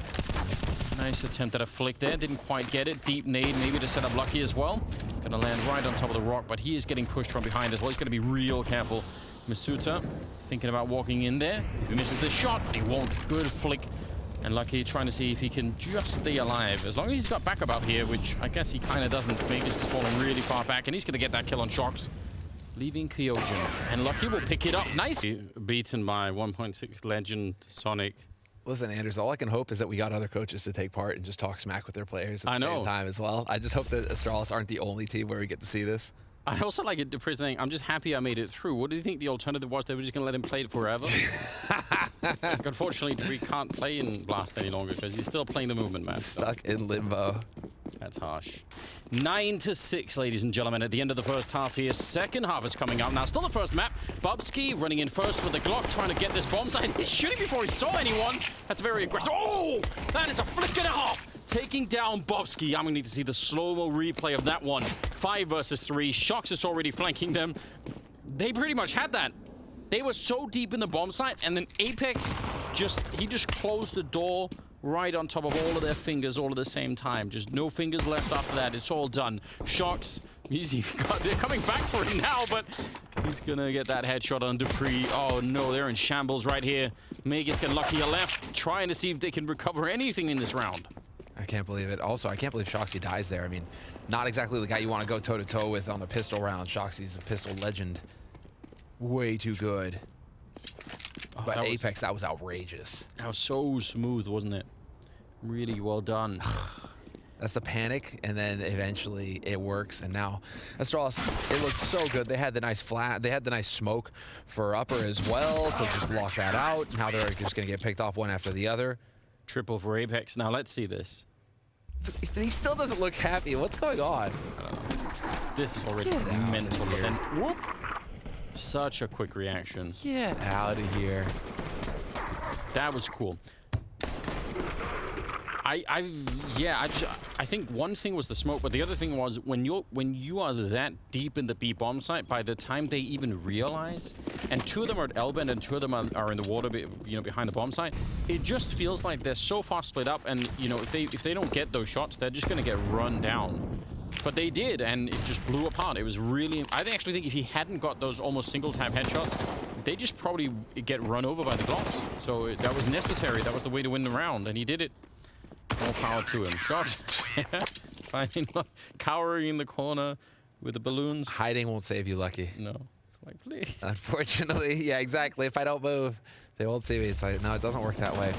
Speaker 2: Nice attempt at a flick there. Didn't quite get it. Deep nade maybe to set up Lucky as well. Gonna land right on top of the rock, but he is getting pushed from behind as well. He's gonna be real careful. Masuta thinking about walking in there. He misses the shot, but he won't. Good flick. And Lucky trying to see if he can just stay alive. As long as he's got backup out here, which I guess he kind of doesn't. Vegas is falling really far back, and he's gonna get that kill on Shox. Leaving Kyojin. And Lucky will pick it up. Nice. Beaten by 1.6 legend Sonic.
Speaker 1: Listen, Anders, all I can hope is that we got other coaches to take part and just talk smack with their players at the same
Speaker 2: know.
Speaker 1: time as well. I just hope that Astralis aren't the only team where we get to see this.
Speaker 2: I also like it, Dupree saying, I'm just happy I made it through. What do you think the alternative was? They were just going to let him play it forever? Unfortunately, Dupree can't play in Blast any longer because he's still playing the movement map.
Speaker 1: Stuck in limbo.
Speaker 2: That's harsh. 9-6, ladies and gentlemen, at the end of the first half here. Second half is coming up. Now, still the first map. Bubsky running in first with the Glock, trying to get this bomb site. He's shooting before he saw anyone. That's very aggressive. Oh, that is a flick and a half. Taking down Bobsky. I'm going to need to see the slow-mo replay of that one. 5 versus 3. Shox is already flanking them. They pretty much had that. They were so deep in the bomb site, and then Apex he just closed the door right on top of all of their fingers all at the same time. Just no fingers left after that. It's all done. Shox, they're coming back for him now, but he's gonna get that headshot on Dupree. Oh no, they're in shambles right here. Megas get Lucky left, trying to see if they can recover anything in this round.
Speaker 1: I can't believe it. Also, I can't believe Shoxy dies there. I mean, not exactly the guy you want to go toe-to-toe with on a pistol round. Shoxy's a pistol legend. Way too good.
Speaker 2: Oh,
Speaker 1: but Apex, that was outrageous.
Speaker 2: That was so smooth, wasn't it? Really well done.
Speaker 1: That's the panic, and then eventually it works. And now, Astralis, it looked so good. They had the nice they had the nice smoke for upper as well to just lock that out. Now they're just gonna get picked off one after the other.
Speaker 2: Triple for Apex. Now let's see this.
Speaker 1: He still doesn't look happy. What's going on?
Speaker 2: This is already mental. But then, whoop! Such a quick reaction.
Speaker 1: Get out of here.
Speaker 2: That was cool. I think one thing was the smoke, but the other thing was when you are that deep in the B bomb site, by the time they even realize, and 2 of them are at L-bend and 2 of them are in the water, behind the bomb site, it just feels like they're so far split up, and if they don't get those shots, they're just gonna get run down. But they did, and it just blew apart. It was really... I actually think if he hadn't got those almost single-tap headshots, they just probably get run over by the Glocks. So that was necessary. That was the way to win the round, and he did it. More power to him. Shots. Finding, cowering in the corner with the balloons.
Speaker 1: Hiding won't save you, Lucky.
Speaker 2: No. It's like, please.
Speaker 1: Unfortunately, yeah, exactly. If I don't move, they won't see me. It's like, no, it doesn't work that way.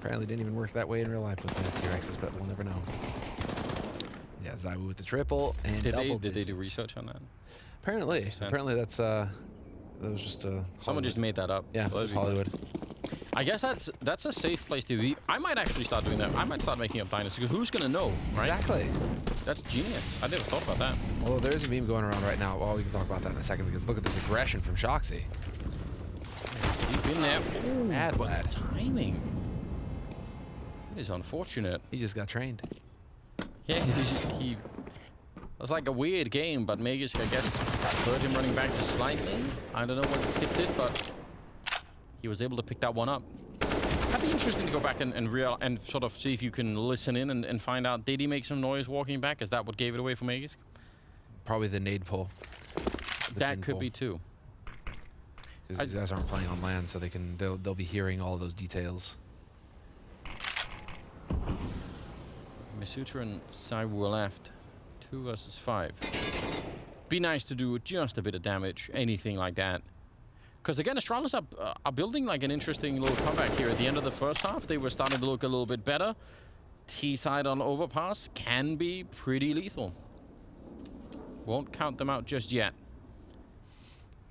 Speaker 1: Apparently didn't even work that way in real life with the T-Rexes, but we'll never know. Yeah, ZywOo with the triple and double
Speaker 2: Did they do research on that?
Speaker 1: Apparently.
Speaker 2: 100%.
Speaker 1: Apparently that's, that was just
Speaker 2: Someone just made that up.
Speaker 1: Yeah, it was Hollywood.
Speaker 2: I guess that's a safe place to be. I might actually start doing that. I might start making up dynasties, because who's going to know, right?
Speaker 1: Exactly.
Speaker 2: That's genius. I never thought about that.
Speaker 1: Well, there's a meme going around right now. Well, we can talk about that in a second, because look at this aggression from Shoxy.
Speaker 2: He's deep in there. Ooh,
Speaker 1: Mad
Speaker 2: but
Speaker 1: lad.
Speaker 2: the timing. It is unfortunate.
Speaker 1: He just got trained.
Speaker 2: Yeah, he it was like a weird game, but Magus, I guess, heard him running back just slightly. I don't know what tipped it, but he was able to pick that one up. That'd be interesting to go back and sort of see if you can listen in and find out, did he make some noise walking back? Is that what gave it away for Magus?
Speaker 1: Probably the nade pull.
Speaker 2: That could be too.
Speaker 1: Because these guys aren't playing on land, so they'll be hearing all those details.
Speaker 2: Misutra and ZywOo left. 2 versus 5. Be nice to do just a bit of damage, anything like that. Because again, Astralis are building like an interesting little comeback here. At the end of the first half, they were starting to look a little bit better. T-side on Overpass can be pretty lethal. Won't count them out just yet.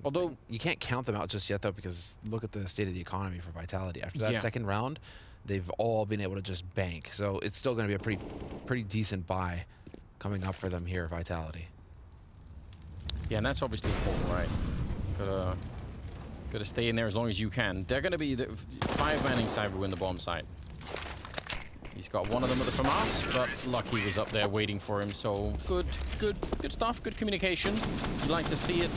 Speaker 2: Although
Speaker 1: you can't count them out just yet, though, because look at the state of the economy for Vitality. After that second round, they've all been able to just bank. So it's still going to be a pretty decent buy coming up for them here, Vitality.
Speaker 2: Yeah, and that's obviously important, right? Gotta stay in there as long as you can. They're gonna be the 5-manning ZywOo in the bomb site. He's got one of them with the FAMAS, but Lucky was up there waiting for him. So good stuff, good communication. You'd like to see it.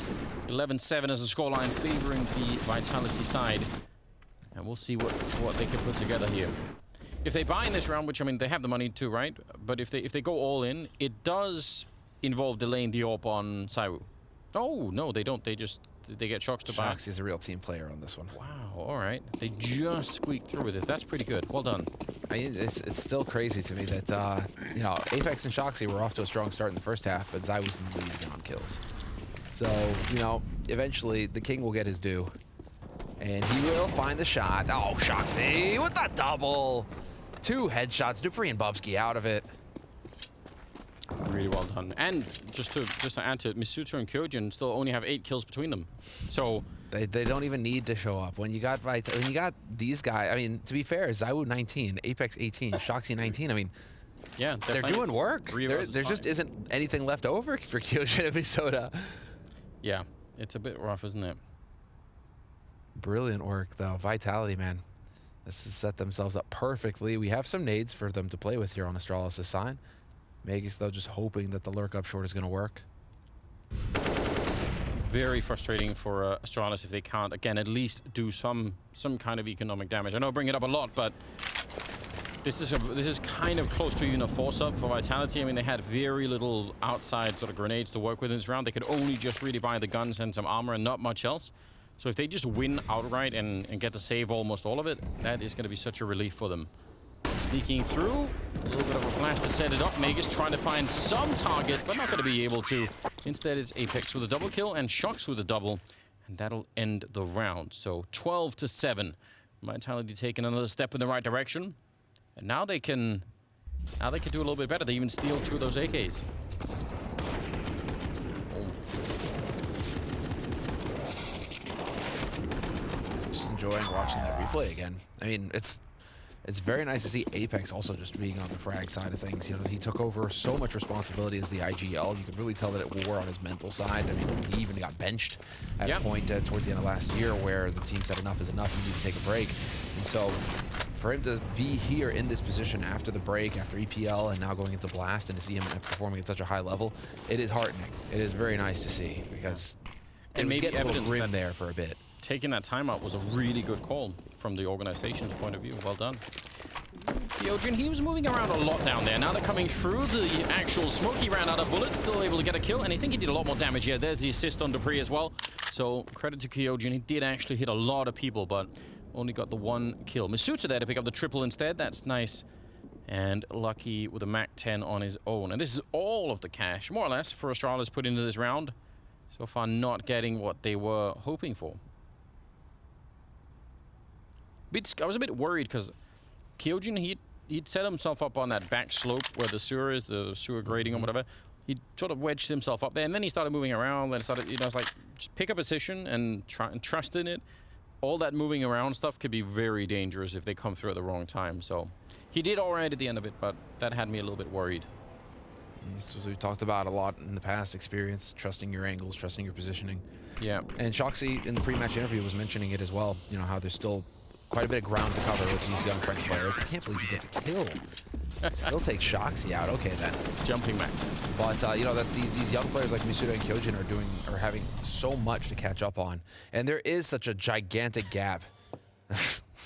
Speaker 2: 11-7 as a scoreline, favoring the Vitality side. And we'll see what they can put together here. If they buy in this round, which, I mean, they have the money too, right? But if they go all in, it does involve delaying the AWP on ZywOo. Oh, no, they don't. They get Shox to buy.
Speaker 1: Shox is a real team player on this one.
Speaker 2: Wow, all right. They just squeaked through with it. That's pretty good. Well done.
Speaker 1: I mean, it's still crazy to me that, you know, Apex and Shoxy were off to a strong start in the first half, but ZywOo's in the lead again on kills. So, you know, eventually the king will get his due. And he will find the shot. Oh, Shoxy with the double. 2 headshots. Dupree and Bubsky out of it.
Speaker 2: Really well done. And just to add to it, Misutra and Kyojin still only have 8 kills between them. So
Speaker 1: they don't even need to show up. When you got these guys, I mean, to be fair, ZywOo 19, Apex 18, Shoxy 19. I mean,
Speaker 2: yeah,
Speaker 1: they're doing work. There just isn't anything left over for Kyojin and Minnesota.
Speaker 2: Yeah, it's a bit rough, isn't it?
Speaker 1: Brilliant work, though. Vitality, man. This has set themselves up perfectly. We have some nades for them to play with here on Astralis' side. Magus, though, just hoping that the lurk up short is going to work.
Speaker 2: Very frustrating for Astralis if they can't, again, at least do some kind of economic damage. I know I bring it up a lot, but this is kind of close to even a force-up for Vitality. I mean, they had very little outside sort of grenades to work with in this round. They could only just really buy the guns and some armor and not much else. So if they just win outright and get to save almost all of it, that is going to be such a relief for them. Sneaking through, a little bit of a flash to set it up. Magus trying to find some target, but not going to be able to. Instead, it's Apex with a double kill and Shox with a double, and that'll end the round. So 12-7. Vitality taking another step in the right direction, and now they can do a little bit better. They even steal 2 of those AKs.
Speaker 1: Just enjoying watching that replay again. I mean, it's very nice to see Apex also just being on the frag side of things. You know, he took over so much responsibility as the IGL. You could really tell that it wore on his mental side. I mean, he even got benched at a point towards the end of last year where the team said enough is enough, you need to take a break. And so for him to be here in this position after the break, after EPL, and now going into Blast, and to see him performing at such a high level, it is heartening. It is very nice to see, because it was getting a little grim there for a bit.
Speaker 2: Taking that timeout was a really good call from the organization's point of view. Well done. Kyojin, he was moving around a lot down there. Now they're coming through the actual smoke. He ran out of bullets, still able to get a kill, and I think he did a lot more damage here. There's the assist on Dupree as well. So credit to Kyojin. He did actually hit a lot of people, but only got the 1 kill. Misutra there to pick up the triple instead. That's nice. And Lucky with a MAC-10 on his own. And this is all of the cash, more or less, for Astralis put into this round. So far, not getting what they were hoping for. I was a bit worried because Kyojin, he'd set himself up on that back slope where the sewer is, the sewer grading or whatever. He sort of wedged himself up there, and then he started moving around. Then started, you know, it's like just pick a position and try and trust in it. All that moving around stuff could be very dangerous if they come through at the wrong time. So he did all right at the end of it, but that had me a little bit worried.
Speaker 1: So we talked about a lot in the past, experience, trusting your angles, trusting your positioning.
Speaker 2: Yeah.
Speaker 1: And Shoxy in the pre-match interview was mentioning it as well. You know, how there's still quite a bit of ground to cover with these young French players. I can't believe he gets a kill. Still takes Shoxy out. Okay, then.
Speaker 2: Jumping back.
Speaker 1: But, you know, that these young players like Misuda and Kyojin are having so much to catch up on. And there is such a gigantic gap.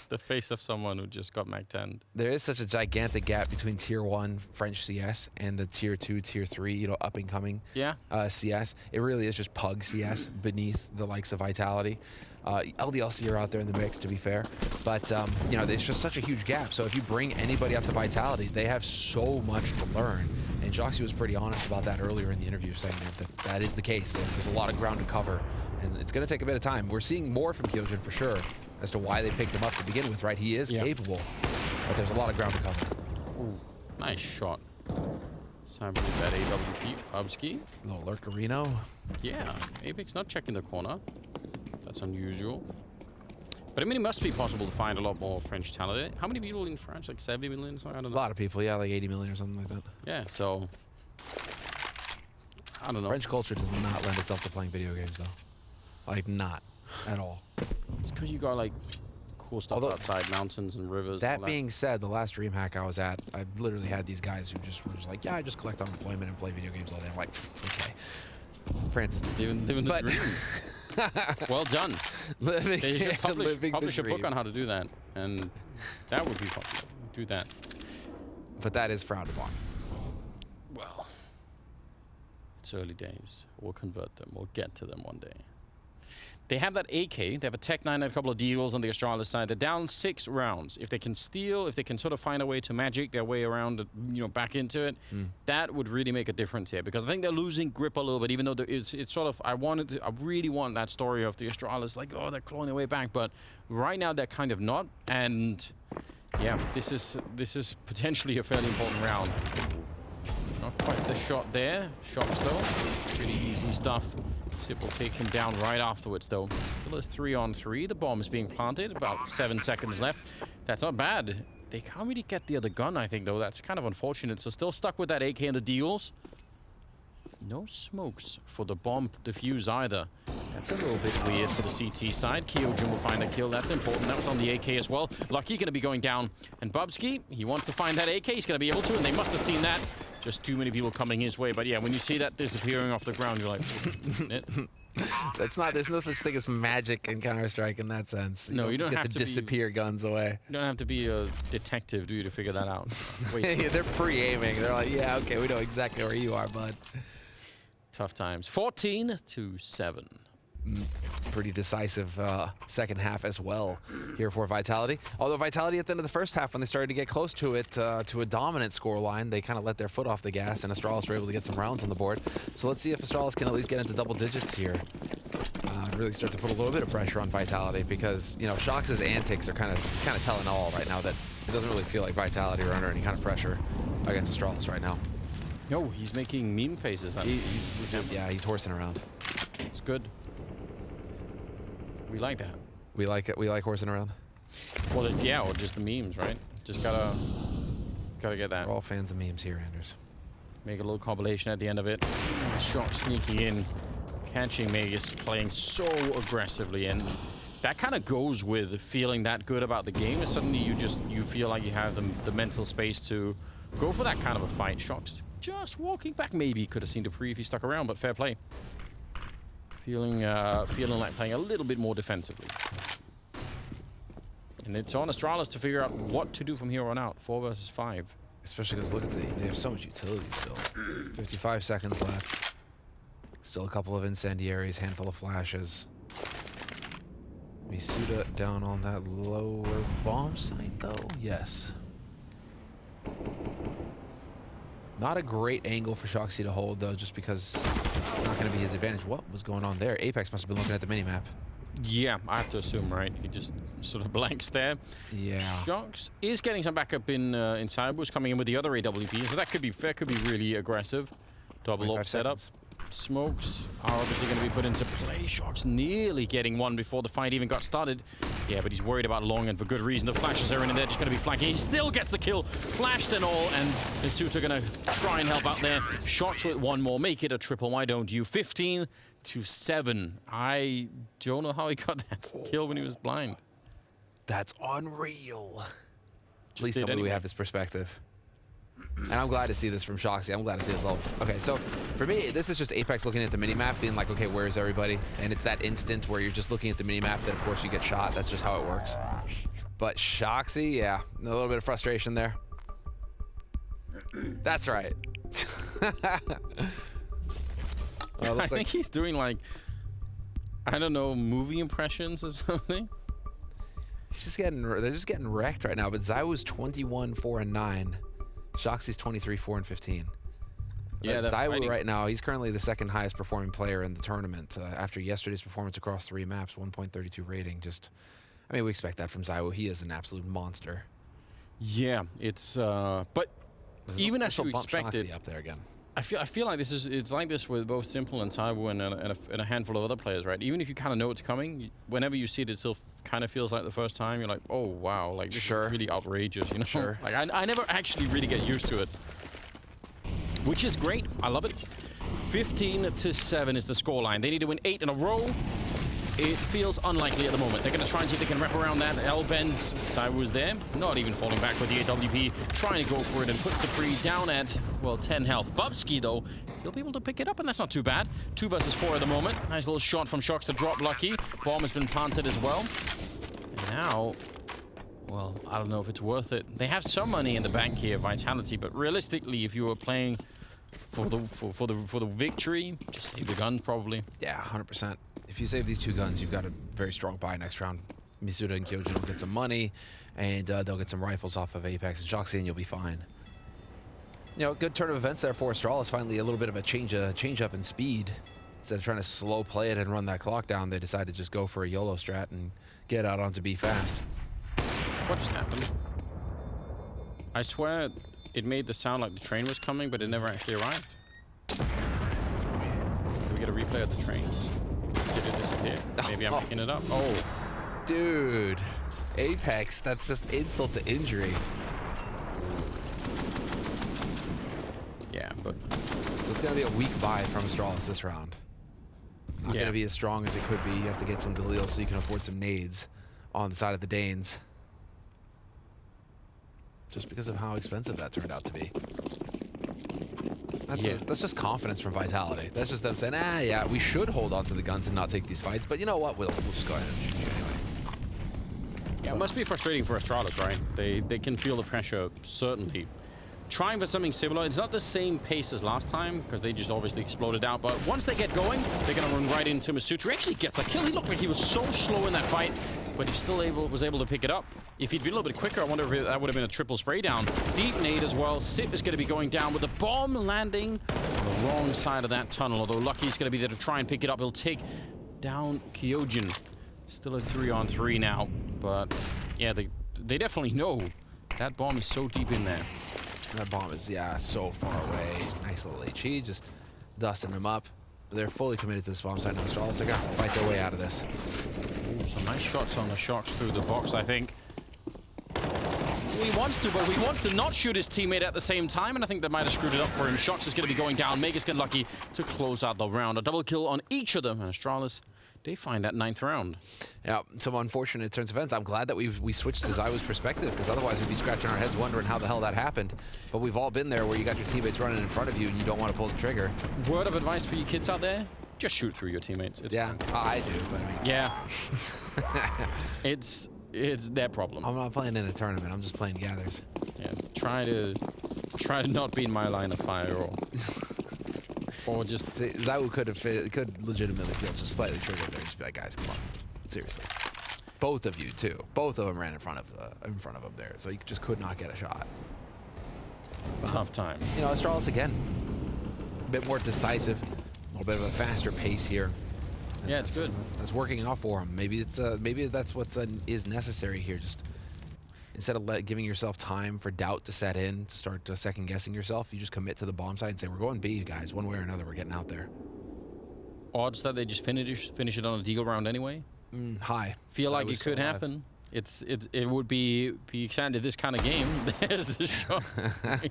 Speaker 2: The face of someone who just got MAC-10.
Speaker 1: There is such a gigantic gap between Tier 1 French CS and the Tier 2, Tier 3, you know, up-and-coming CS. It really is just pug CS beneath the likes of Vitality. LDLC are out there in the mix, to be fair. But, you know, there's just such a huge gap. So if you bring anybody up to Vitality, they have so much to learn. And Joxy was pretty honest about that earlier in the interview, saying that is the case. There's a lot of ground to cover. And it's going to take a bit of time. We're seeing more from Kyojin for sure as to why they picked him up to begin with, right? He is capable, but there's a lot of ground to cover.
Speaker 2: Ooh, nice shot. Time to get that AWP. Ubski.
Speaker 1: Little Lurkerino.
Speaker 2: Yeah, Apex not checking the corner. That's unusual. But I mean, it must be possible to find a lot more French talent. How many people in France? Like 70 million or something? I don't know.
Speaker 1: A lot of people, yeah, like 80 million or something like that.
Speaker 2: Yeah, so I don't know.
Speaker 1: French culture does not lend itself to playing video games, though. Like, not at all.
Speaker 2: It's because you got like cool stuff outside, mountains and rivers.
Speaker 1: That being said, the last DreamHack I was at, I literally had these guys who just were just like, yeah, I just collect unemployment and play video games all day. I'm like, okay. France is
Speaker 2: living the dream. Well done. They should publish a book on how to do that, and that would be popular. Do that.
Speaker 1: But that is frowned upon.
Speaker 2: Well, it's early days. We'll convert them. We'll get to them one day. They have that AK. They have a Tech 9 and a couple of deals on the Astralis side. They're down 6 rounds. If they can steal, if they can sort of find a way to magic their way around, you know, back into it, that would really make a difference here. Because I think they're losing grip a little bit, even though it's sort of, I really want that story of the Astralis, like, oh, they're clawing their way back. But right now, they're kind of not. And yeah, this is potentially a fairly important round. Not quite the shot there. Shots though, pretty easy stuff. Sip will take him down right afterwards, though. Still a 3-on-3. The bomb is being planted. About 7 seconds left. That's not bad. They can't really get the other gun, I think, though. That's kind of unfortunate. So still stuck with that AK and the deals. No smokes for the bomb defuse either. That's a little bit weird for the CT side. Kyojin will find a kill. That's important. That was on the AK as well. Lucky going to be going down. And Bubsky, he wants to find that AK. He's going to be able to, and they must have seen that. Just too many people coming his way. But yeah, when you see that disappearing off the ground, you're like,
Speaker 1: there's no such thing as magic in Counter-Strike in that sense.
Speaker 2: No, you don't have
Speaker 1: to
Speaker 2: to
Speaker 1: disappear guns away.
Speaker 2: You don't have to be a detective, do you, to figure that out? Wait.
Speaker 1: Yeah, they're pre-aiming. They're like, yeah, okay, we know exactly where you are, bud.
Speaker 2: Tough times. 14-7.
Speaker 1: Pretty decisive second half as well here for Vitality. Although Vitality at the end of the first half, when they started to get close to it, to a dominant scoreline, they kind of let their foot off the gas, and Astralis were able to get some rounds on the board. So let's see if Astralis can at least get into double digits here. Really start to put a little bit of pressure on Vitality, because, you know, Shox's antics are kind of telling all right now that it doesn't really feel like Vitality are under any kind of pressure against Astralis right now.
Speaker 2: No, he's making meme faces.
Speaker 1: He's horsing around.
Speaker 2: It's good. We like that.
Speaker 1: We like it. We like horsing around.
Speaker 2: Well, yeah, or just the memes, right? Just gotta get that.
Speaker 1: We're all fans of memes here, Anders.
Speaker 2: Make a little compilation at the end of it. Shot sneaking in, catching Magus, playing so aggressively, and that kind of goes with feeling that good about the game. And suddenly you feel like you have the mental space to go for that kind of a fight. Shox just walking back. Maybe could have seen Dupree if he stuck around, but fair play. Feeling like playing a little bit more defensively. And it's on Astralis to figure out what to do from here on out. 4 versus 5.
Speaker 1: Especially because look at they have so much utility still. 55 seconds left. Still a couple of incendiaries, handful of flashes. Misuda down on that lower bomb site though? Yes. Not a great angle for Shoxy to hold, though, just because it's not going to be his advantage. What was going on there? Apex must have been looking at the minimap.
Speaker 2: Yeah, I have to assume, right? He just sort of blanks there.
Speaker 1: Yeah.
Speaker 2: Shox is getting some backup in Cyberbush, coming in with the other AWP, so that could be really aggressive. Double up setup. Smokes are obviously going to be put into play. Shox nearly getting one before the fight even got started. Yeah, but he's worried about long, and for good reason. The flashes are in, and they're just going to be flanking. He still gets the kill, flashed and all, and Misuta going to try and help out there. Shox with one more, make it a triple. Why don't you? 15-7. I don't know how he got that kill when he was blind.
Speaker 1: That's unreal. Please tell me
Speaker 2: anyway.
Speaker 1: we have his perspective. And I'm glad to see this from Shoxy. I'm glad to see this level. Okay, so for me, this is just Apex looking at the minimap, being like, okay, where's everybody? And it's that instant where you're just looking at the minimap, then of course you get shot. That's just how it works. But Shoxy, yeah, a little bit of frustration there. That's right.
Speaker 2: I think he's doing like, I don't know, movie impressions or something.
Speaker 1: They're just getting wrecked right now. But Zywoo's 21-4-9. Shoxy's 23-4-15.
Speaker 2: Yeah,
Speaker 1: Zywoo right now, he's currently the second highest performing player in the tournament after yesterday's performance across 3 maps, 1.32 rating. I mean, we expect that from Zywoo. He is an absolute monster.
Speaker 2: Yeah, it's but even as you expected,
Speaker 1: Shoxy up there again.
Speaker 2: I feel like it's like this with both Simple and Cyber and a handful of other players, right? Even if you kind of know it's coming, whenever you see it, it still kind of feels like the first time. You're like, oh wow, like this is really outrageous, you know?
Speaker 1: Sure.
Speaker 2: Like I never actually really get used to it, which is great. I love it. 15-7 is the scoreline. They need to win 8 in a row. It feels unlikely at the moment. They're going to try and see if they can wrap around that. L-Bends, Cyber's there. Not even falling back with the AWP. Trying to go for it and put Dupree down at, well, 10 health. Bubsky, though, he'll be able to pick it up, and that's not too bad. 2 versus 4 at the moment. Nice little shot from Shox to drop Lucky. Bomb has been planted as well. And now, well, I don't know if it's worth it. They have some money in the bank here, Vitality, but realistically, if you were playing for the victory, just save the guns, probably.
Speaker 1: Yeah, 100%. If you save these 2 guns, you've got a very strong buy next round. Misuta and Kyojin will get some money, and they'll get some rifles off of Apex and Shoxy, and you'll be fine. You know, good turn of events there for Astralis. Finally, a little bit of a change up in speed. Instead of trying to slow play it and run that clock down, they decided to just go for a YOLO strat and get out onto B fast.
Speaker 2: What just happened? I swear it made the sound like the train was coming, but it never actually arrived. Can we get a replay of the train? Did it disappear? Maybe I'm picking it up. Oh.
Speaker 1: Dude. Apex, that's just insult to injury.
Speaker 2: Yeah, but...
Speaker 1: So it's going to be a weak buy from Astralis this round. Not going to be as strong as it could be. You have to get some Galil so you can afford some nades on the side of the Danes. Just because of how expensive that turned out to be. That's just confidence from Vitality. That's just them saying, yeah, we should hold on to the guns and not take these fights, but you know what? We'll just go ahead and shoot you anyway.
Speaker 2: Yeah, it must be frustrating for Astralis, right? They can feel the pressure, certainly. Trying for something similar. It's not the same pace as last time, because they just obviously exploded out, but once they get going, they're going to run right into Misuta. He actually gets a kill. He looked like he was so slow in that fight, but he still was able to pick it up. If he'd been a little bit quicker, I wonder if that would have been a triple spray down. Deep nade as well. Sip is going to be going down with the bomb landing on the wrong side of that tunnel, although Lucky's going to be there to try and pick it up. He'll take down Kyojin. Still a 3-on-3 now, but yeah, they definitely know that bomb is so deep in there.
Speaker 1: That bomb is, so far away. Nice little HE, just dusting them up. They're fully committed to this bomb site now. Astralis, they're going to have to fight their way out of this.
Speaker 2: Ooh, some nice shots on the Shox through the box, I think. He wants to, but he wants to not shoot his teammate at the same time, and I think that might have screwed it up for him. Shox is going to be going down. Megas get lucky to close out the round. A double kill on each of them, and Astralis, they find that 9th round.
Speaker 1: Yeah, some unfortunate turns of events. I'm glad that we switched to Zywoo's perspective, because otherwise we'd be scratching our heads wondering how the hell that happened. But we've all been there where you got your teammates running in front of you and you don't want to pull the trigger.
Speaker 2: Word of advice for you kids out there, just shoot through your teammates. It's fine.
Speaker 1: I do, but I mean...
Speaker 2: Yeah. It's their problem.
Speaker 1: I'm not playing in a tournament, I'm just playing gathers.
Speaker 2: Yeah, try to not be in my line of fire, or just...
Speaker 1: See, Zywoo could legitimately feel just slightly triggered there. Just be like, guys, come on. Seriously. Both of you, too. Both of them ran in front of him there, so he just could not get a shot.
Speaker 2: Tough times.
Speaker 1: You know, Astralis again, a bit more decisive, a little bit of a faster pace here. And
Speaker 2: Yeah, it's good.
Speaker 1: That's working out for him. Maybe it's maybe that's what is necessary here. Just instead of giving yourself time for doubt to set in, to start second guessing yourself, you just commit to the bomb site and say, "We're going B, guys. One way or another, we're getting out there."
Speaker 2: Odds that they just finish it on a deagle round anyway.
Speaker 1: High.
Speaker 2: Feel like it could happen. It would be exciting to this kind of game. There's a shot. They're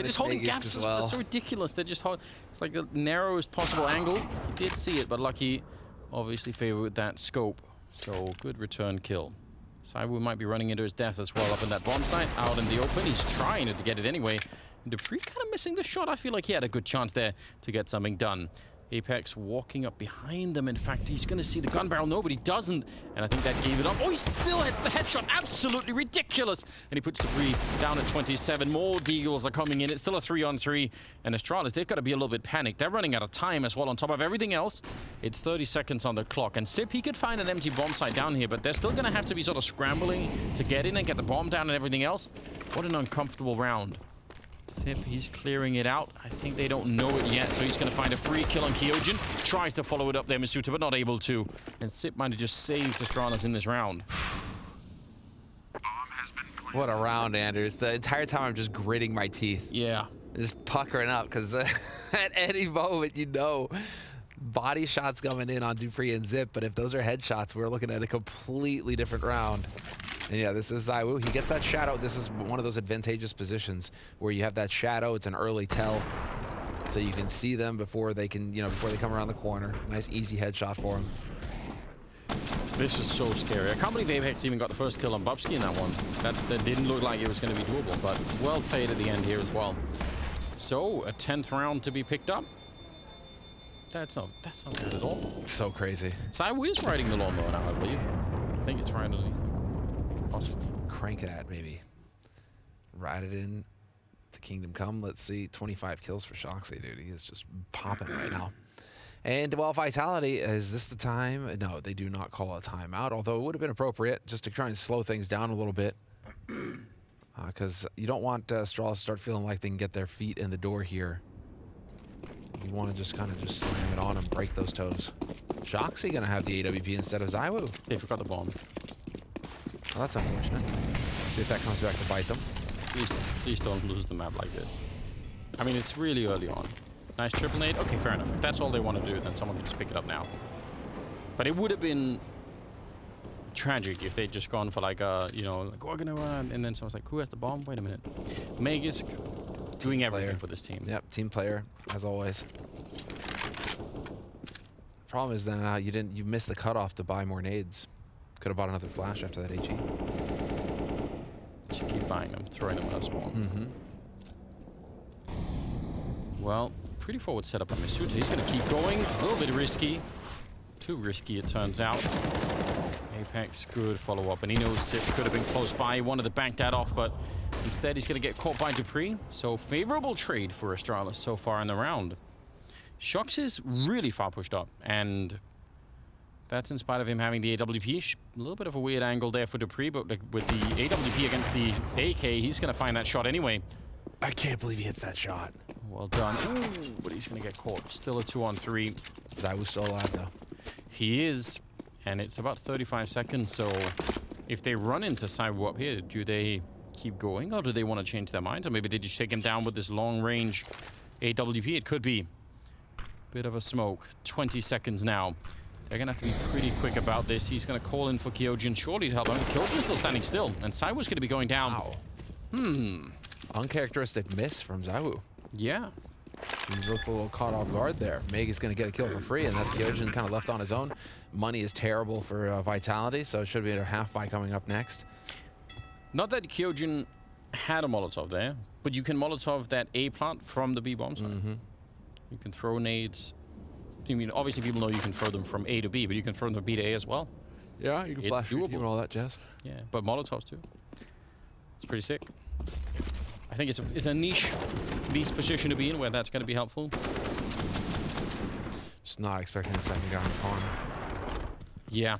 Speaker 2: just holding gaps. Well. That's so ridiculous. They're just it's like the narrowest possible angle. He did see it, but Lucky obviously favored with that scope. So good return kill. Cywu might be running into his death as well up in that bomb site, out in the open. He's trying to get it anyway. dupreeh kind of missing the shot. I feel like he had a good chance there to get something done. Apex walking up behind them. In fact, he's going to see the gun barrel. No, but he doesn't. And I think that gave it up. Oh, he still hits the headshot. Absolutely ridiculous. And he puts dupreeh down at 27. More deagles are coming in. It's still a 3-on-3. And Astralis, they've got to be a little bit panicked. They're running out of time as well on top of everything else. It's 30 seconds on the clock. And Sip, he could find an empty bomb site down here, but they're still going to have to be sort of scrambling to get in and get the bomb down and everything else. What an uncomfortable round. Sip, he's clearing it out. I think they don't know it yet, so he's going to find a free kill on Kyojin. Tries to follow it up there, Masuta, but not able to. And Sip might have just saved Astralis in this round.
Speaker 1: What a round, Anders. The entire time I'm just gritting my teeth.
Speaker 2: Yeah.
Speaker 1: Just puckering up, because at any moment, you know, body shots coming in on dupreeh and Zip, but if those are headshots, we're looking at a completely different round. And yeah, this is Cywu. He gets that shadow. This is one of those advantageous positions where you have that shadow. It's an early tell, so you can see them before they can, before they come around the corner. Nice, easy headshot for him.
Speaker 2: This is so scary. I can't believe Apex even got the first kill on Bubsky in that one. That didn't look like it was going to be doable, but well played at the end here as well. So, a 10th round to be picked up. That's not good at all.
Speaker 1: So crazy.
Speaker 2: Cywu is riding the lawnmower now, I believe. I think it's right underneath him.
Speaker 1: Just crank it at, maybe. Ride it in to Kingdom Come. Let's see. 25 kills for Shoxy, dude. He is just popping right now. And, well, Vitality, is this the time? No, they do not call a timeout, although it would have been appropriate just to try and slow things down a little bit. Because you don't want Astralis to start feeling like they can get their feet in the door here. You want to just kind of just slam it on and break those toes. Shoxy going to have the AWP instead of Cywu.
Speaker 2: They forgot the bomb.
Speaker 1: Well, that's unfortunate. See if that comes back to bite them.
Speaker 2: Please don't lose the map like this. I mean, it's really early on. Nice triple nade. Okay, fair enough. If that's all they want to do, then someone can just pick it up now. But it would have been tragic if they'd just gone for like we're gonna run, and then someone's like, who has the bomb? Wait a minute. Magisk doing everything for this team.
Speaker 1: Yep, team player, as always. Problem is then you missed the cutoff to buy more nades. Could have bought another flash after that HE.
Speaker 2: Should keep buying them, throwing them out of spawn. Well, pretty forward setup on Masuta. He's going to keep going. A little bit risky. Too risky, it turns out. Apex, good follow-up. And he knows Sip could have been close by. He wanted to bank that off, but instead he's going to get caught by dupreeh. So favorable trade for Astralis so far in the round. Shox is really far pushed up, and that's in spite of him having the AWP. A little bit of a weird angle there for dupreeh, but with the AWP against the AK, he's going to find that shot anyway.
Speaker 1: I can't believe he hits that shot.
Speaker 2: Well done. Ooh, but he's going to get caught. Still a 2-on-3.
Speaker 1: Cywu's still alive, though.
Speaker 2: He is, and it's about 35 seconds, so if they run into Cywu up here, do they keep going, or do they want to change their minds? Or maybe they just take him down with this long-range AWP. It could be. Bit of a smoke. 20 seconds now. They're going to have to be pretty quick about this. He's going to call in for Kyojin shortly to help him. Kyojin's still standing still, and Cywu's going to be going down.
Speaker 1: Wow. Uncharacteristic miss from Cywu.
Speaker 2: Yeah.
Speaker 1: He looked a little caught off guard there. Meg is going to get a kill for free, and that's Kyojin kind of left on his own. Money is terrible for Vitality, so it should be a half buy coming up next.
Speaker 2: Not that Kyojin had a Molotov there, but you can Molotov that A plant from the B bomb site. You can throw nades. I mean, obviously people know you can throw them from A to B, but you can throw them from B to A as well.
Speaker 1: Yeah, you can flash and all that jazz.
Speaker 2: Yeah, but Molotovs too. It's pretty sick. I think it's a niche position to be in where that's going to be helpful.
Speaker 1: Just not expecting the second guy on the corner.
Speaker 2: Yeah.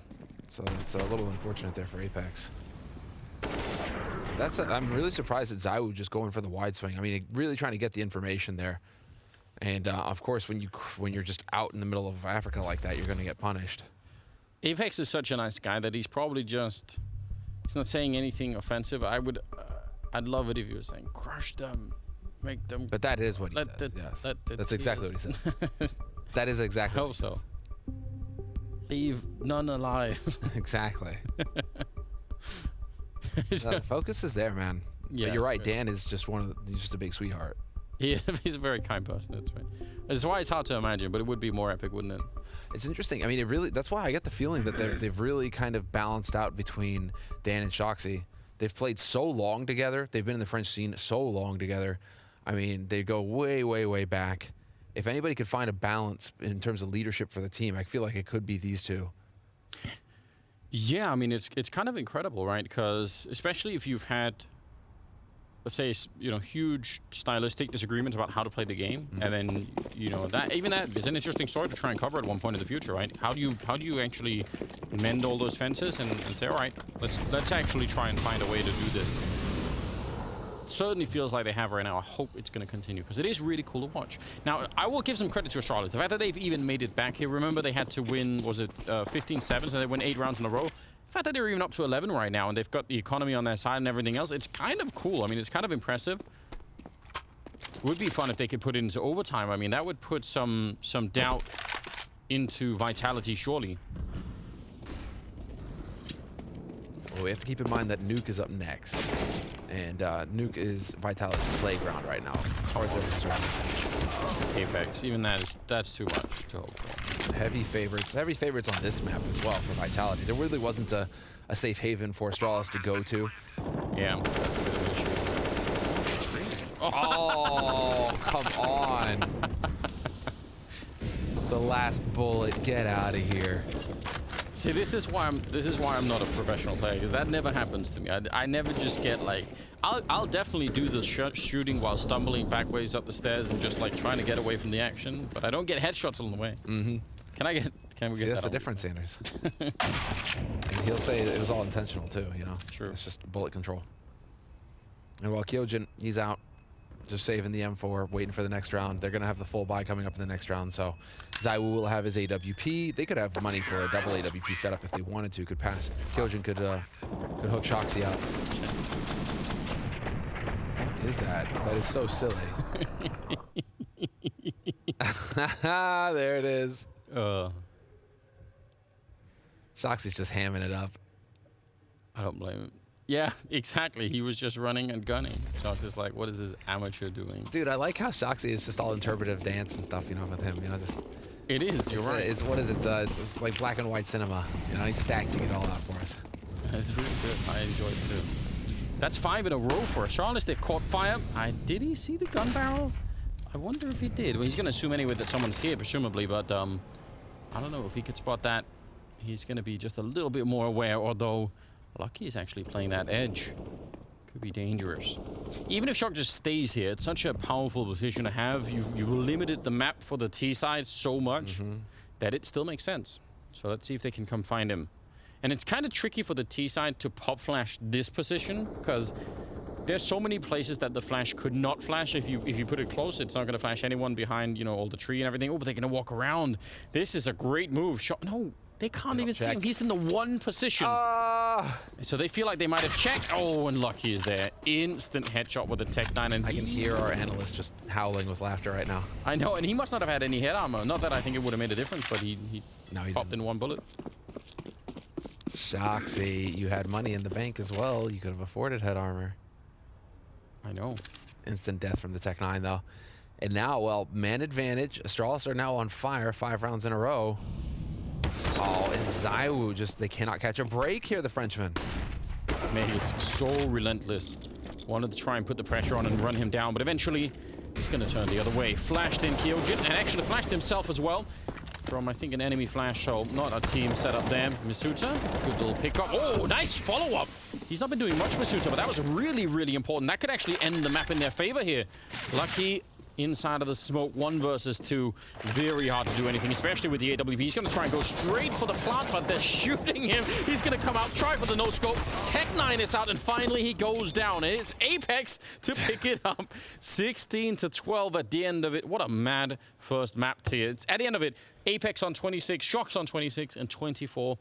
Speaker 1: So it's a little unfortunate there for Apex. I'm really surprised at ZywOo just going for the wide swing. I mean, really trying to get the information there. And of course, when you're just out in the middle of Africa like that, you're going to get punished.
Speaker 2: Apex is such a nice guy that he's probably just, he's not saying anything offensive. I'd love it if he was saying, crush them, make them.
Speaker 1: But that is what he says. Yes. That's exactly what he says. That is exactly.
Speaker 2: I hope so. Leave none alive.
Speaker 1: Exactly. The focus is there, man.
Speaker 2: Yeah,
Speaker 1: but you're right. Dan is just he's just a big sweetheart.
Speaker 2: Yeah, he's a very kind person. That's right. That's why it's hard to imagine, but it would be more epic, wouldn't it?
Speaker 1: It's interesting. I mean, that's why I get the feeling that they've really kind of balanced out between Dan and Shoxy. They've played so long together. They've been in the French scene so long together. I mean, they go way, way, way back. If anybody could find a balance in terms of leadership for the team, I feel like it could be these two.
Speaker 2: Yeah, I mean, it's kind of incredible, right? Because especially if you've had, let's say, huge stylistic disagreements about how to play the game, and then that is an interesting story to try and cover at one point in the future, right? How do you actually mend all those fences and say, all right, let's actually try and find a way to do this. It certainly feels like they have right now. I hope it's going to continue because it is really cool to watch. Now, I will give some credit to Astralis. The fact that they've even made it back here. Remember, they had to win, was it 15-7, so they win 8 rounds in a row. The fact that they're even up to 11 right now and they've got the economy on their side and everything else, it's kind of cool. I mean, it's kind of impressive. It would be fun if they could put it into overtime. I mean, that would put some doubt into Vitality, surely.
Speaker 1: Well, we have to keep in mind that Nuke is up next. And Nuke is Vitality's playground right now, as far as they're concerned.
Speaker 2: Apex, even that's too much to hope for.
Speaker 1: Heavy favorites on this map as well for Vitality. There really wasn't a safe haven for Astralis to go to.
Speaker 2: Yeah, that's a bit of an issue.
Speaker 1: Oh, come on. The last bullet, get out of here.
Speaker 2: See, this is why I'm not a professional player, because that never happens to me. I never just get like, I'll definitely do the shooting while stumbling backwards up the stairs and just like trying to get away from the action, but I don't get headshots along the way.
Speaker 1: Mm-hmm.
Speaker 2: Can we get
Speaker 1: that's
Speaker 2: that
Speaker 1: the difference, Sanders. And he'll say that it was all intentional too,
Speaker 2: Sure.
Speaker 1: It's just bullet control. And while Kyojin, he's out, just saving the M4, waiting for the next round. They're going to have the full buy coming up in the next round, so ZywOo will have his AWP. They could have money for a double AWP setup if they wanted to. Could pass. Kyojin could hook Shoxy out. What is that? That is so silly. There it is. Shoxy's just hamming it up.
Speaker 2: I don't blame him. Yeah, exactly. He was just running and gunning. Shoxy's like, what is this amateur doing?
Speaker 1: Dude, I like how Shoxy is just all interpretive dance and stuff, with him. Just
Speaker 2: it is. You're right.
Speaker 1: It's what is it? It's like black and white cinema. He's just acting it all out for us.
Speaker 2: It's really good. I enjoy it too. That's 5 in a row for Astralis. They've caught fire. Did he see the gun barrel? I wonder if he did. Well, he's going to assume anyway that someone's here, presumably, but I don't know if he could spot that. He's going to be just a little bit more aware, although Lucky is actually playing that edge. Could be dangerous. Even if Shock just stays here, it's such a powerful position to have. You've limited the map for the T side so much that it still makes sense. So let's see if they can come find him. And it's kind of tricky for the T side to pop flash this position because there's so many places that the flash could not flash. If you put it close, it's not going to flash anyone behind, all the tree and everything. Oh, but they're going to walk around. This is a great move. No. They can't even see him. He's in the one position. So they feel like they might have checked. Oh, and Lucky is there. Instant headshot with the Tech 9. And
Speaker 1: I can hear our analyst just howling with laughter right now.
Speaker 2: I know, and he must not have had any head armor. Not that I think it would have made a difference, but he popped in one bullet.
Speaker 1: Shoxy, you had money in the bank as well. You could have afforded head armor.
Speaker 2: I know. Instant
Speaker 1: death from the Tech 9, though. And now, well, man advantage. Astralis are now on fire 5 rounds in a row. Oh, and ZywOo they cannot catch a break here, the Frenchman.
Speaker 2: Man, he's so relentless. Wanted to try and put the pressure on and run him down, but eventually he's going to turn the other way. Flashed in Kyojin, and actually flashed himself as well. From, I think, an enemy flash, so not a team set up there. Misuta, good little pickup. Oh, nice follow-up. He's not been doing much, Misuta, but that was really, really important. That could actually end the map in their favor here. Lucky inside of the smoke. 1 versus 2. Very hard to do anything, especially with the AWP. He's going to try and go straight for the plant, but they're shooting him. He's going to come out, try for the no-scope. Tech9 is out, and finally he goes down. And it's Apex to pick it up. 16-12 at the end of it. What a mad first map tier. It's at the end of it, Apex on 26, Shox on 26, and 24